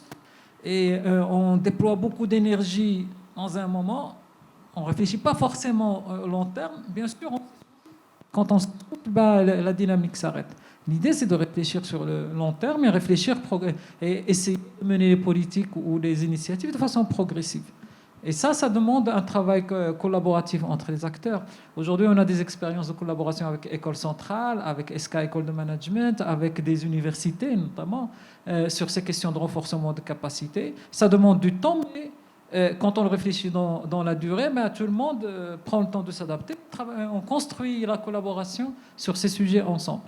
Speaker 6: et on déploie beaucoup d'énergie dans un moment, on ne réfléchit pas forcément au long terme, bien sûr, quand on se trompe, la dynamique s'arrête. L'idée, c'est de réfléchir sur le long terme et réfléchir et essayer de mener les politiques ou les initiatives de façon progressive. Et ça demande un travail collaboratif entre les acteurs. Aujourd'hui, on a des expériences de collaboration avec École Centrale, avec ESCA, École de Management, avec des universités notamment, sur ces questions de renforcement de capacité. Ça demande du temps, mais quand on le réfléchit dans la durée, tout le monde prend le temps de s'adapter. On construit la collaboration sur ces sujets ensemble.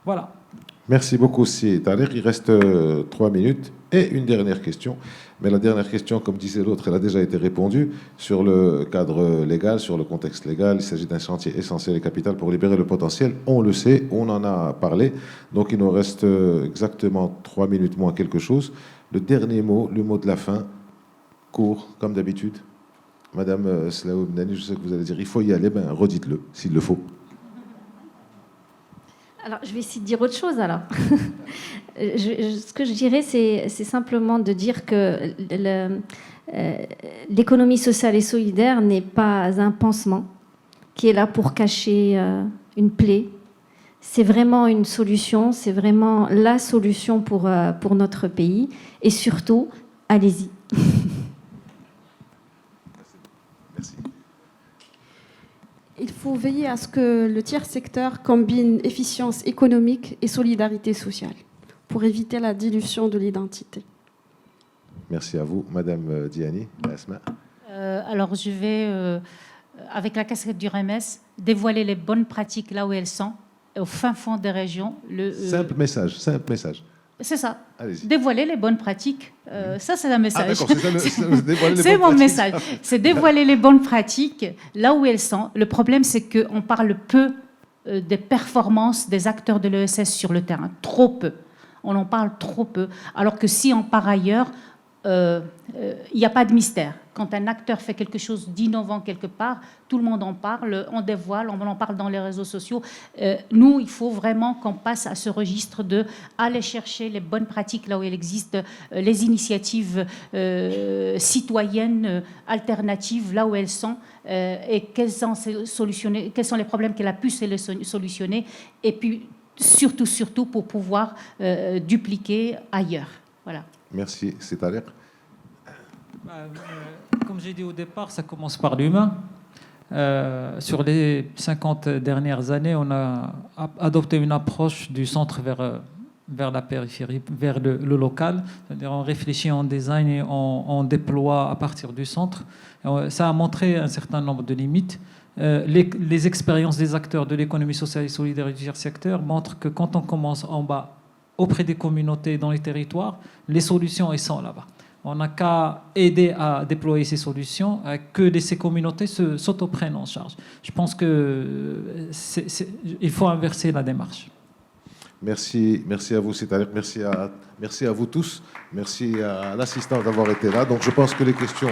Speaker 6: Voilà.
Speaker 2: Merci beaucoup, Si Tariq. Il reste 3 minutes et une dernière question. Mais la dernière question, comme disait l'autre, elle a déjà été répondue sur le cadre légal, sur le contexte légal. Il s'agit d'un chantier essentiel et capital pour libérer le potentiel. On le sait, on en a parlé. Donc il nous reste exactement 3 minutes moins quelque chose. Le dernier mot, le mot de la fin, court, comme d'habitude. Madame Slaoui Bnani, je sais que vous allez dire, il faut y aller, redites-le, s'il le faut.
Speaker 4: Alors, je vais essayer de dire autre chose, alors. Ce que je dirais, c'est simplement de dire que l'économie sociale et solidaire n'est pas un pansement qui est là pour cacher une plaie. C'est vraiment une solution, c'est vraiment la solution pour notre pays. Et surtout, allez-y.
Speaker 2: Merci.
Speaker 3: Il faut veiller à ce que le tiers secteur combine efficience économique et solidarité sociale pour éviter la dilution de l'identité.
Speaker 2: Merci à vous. Madame Diani, Asma.
Speaker 5: Alors, je vais, avec la casquette du RMS, dévoiler les bonnes pratiques là où elles sont, au fin fond des régions.
Speaker 2: Simple message, simple message.
Speaker 5: C'est ça.
Speaker 2: Allez-y.
Speaker 5: Dévoiler les bonnes pratiques. Ça, c'est un message.
Speaker 2: Ah, d'accord, c'est
Speaker 5: mon message. C'est dévoiler les bonnes pratiques là où elles sont. Le problème, c'est qu'on parle peu des performances des acteurs de l'ESS sur le terrain. Trop peu. On en parle trop peu. Alors que si on part ailleurs, il n'y a pas de mystère. Quand un acteur fait quelque chose d'innovant quelque part, tout le monde en parle, on dévoile, on en parle dans les réseaux sociaux. Nous, il faut vraiment qu'on passe à ce registre de aller chercher les bonnes pratiques là où elles existent, les initiatives citoyennes alternatives là où elles sont, et quels sont les problèmes qu'elle a pu solutionner, et puis surtout pour pouvoir dupliquer ailleurs. Voilà.
Speaker 2: Merci, c'est Tariq.
Speaker 6: Comme j'ai dit au départ, ça commence par l'humain. Sur les 50 dernières années, on a adopté une approche du centre vers la périphérie, vers le local. C'est-à-dire on réfléchit en design et on déploie à partir du centre. Ça a montré un certain nombre de limites. Les expériences des acteurs de l'économie sociale et solidaire du tiers secteur montrent que quand on commence en bas, auprès des communautés dans les territoires, les solutions elles sont là-bas. On n'a qu'à aider à déployer ces solutions, que ces communautés s'autoprennent en charge. Je pense qu'il faut inverser la démarche.
Speaker 2: Merci à vous, c'est-à-dire merci à vous tous. Merci à l'assistant d'avoir été là. Donc je pense que les questions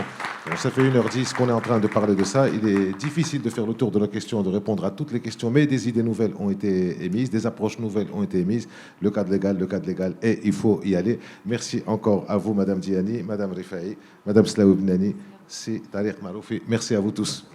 Speaker 2: Bon, ça fait 1h10 qu'on est en train de parler de ça. Il est difficile de faire le tour de la question, de répondre à toutes les questions, mais des idées nouvelles ont été émises, des approches nouvelles ont été émises. Le cadre légal, et il faut y aller. Merci encore à vous, Madame Diani, Madame Rifaï, Madame Slaoui Bnani, c'est Tariq Maroufi. Merci à vous tous.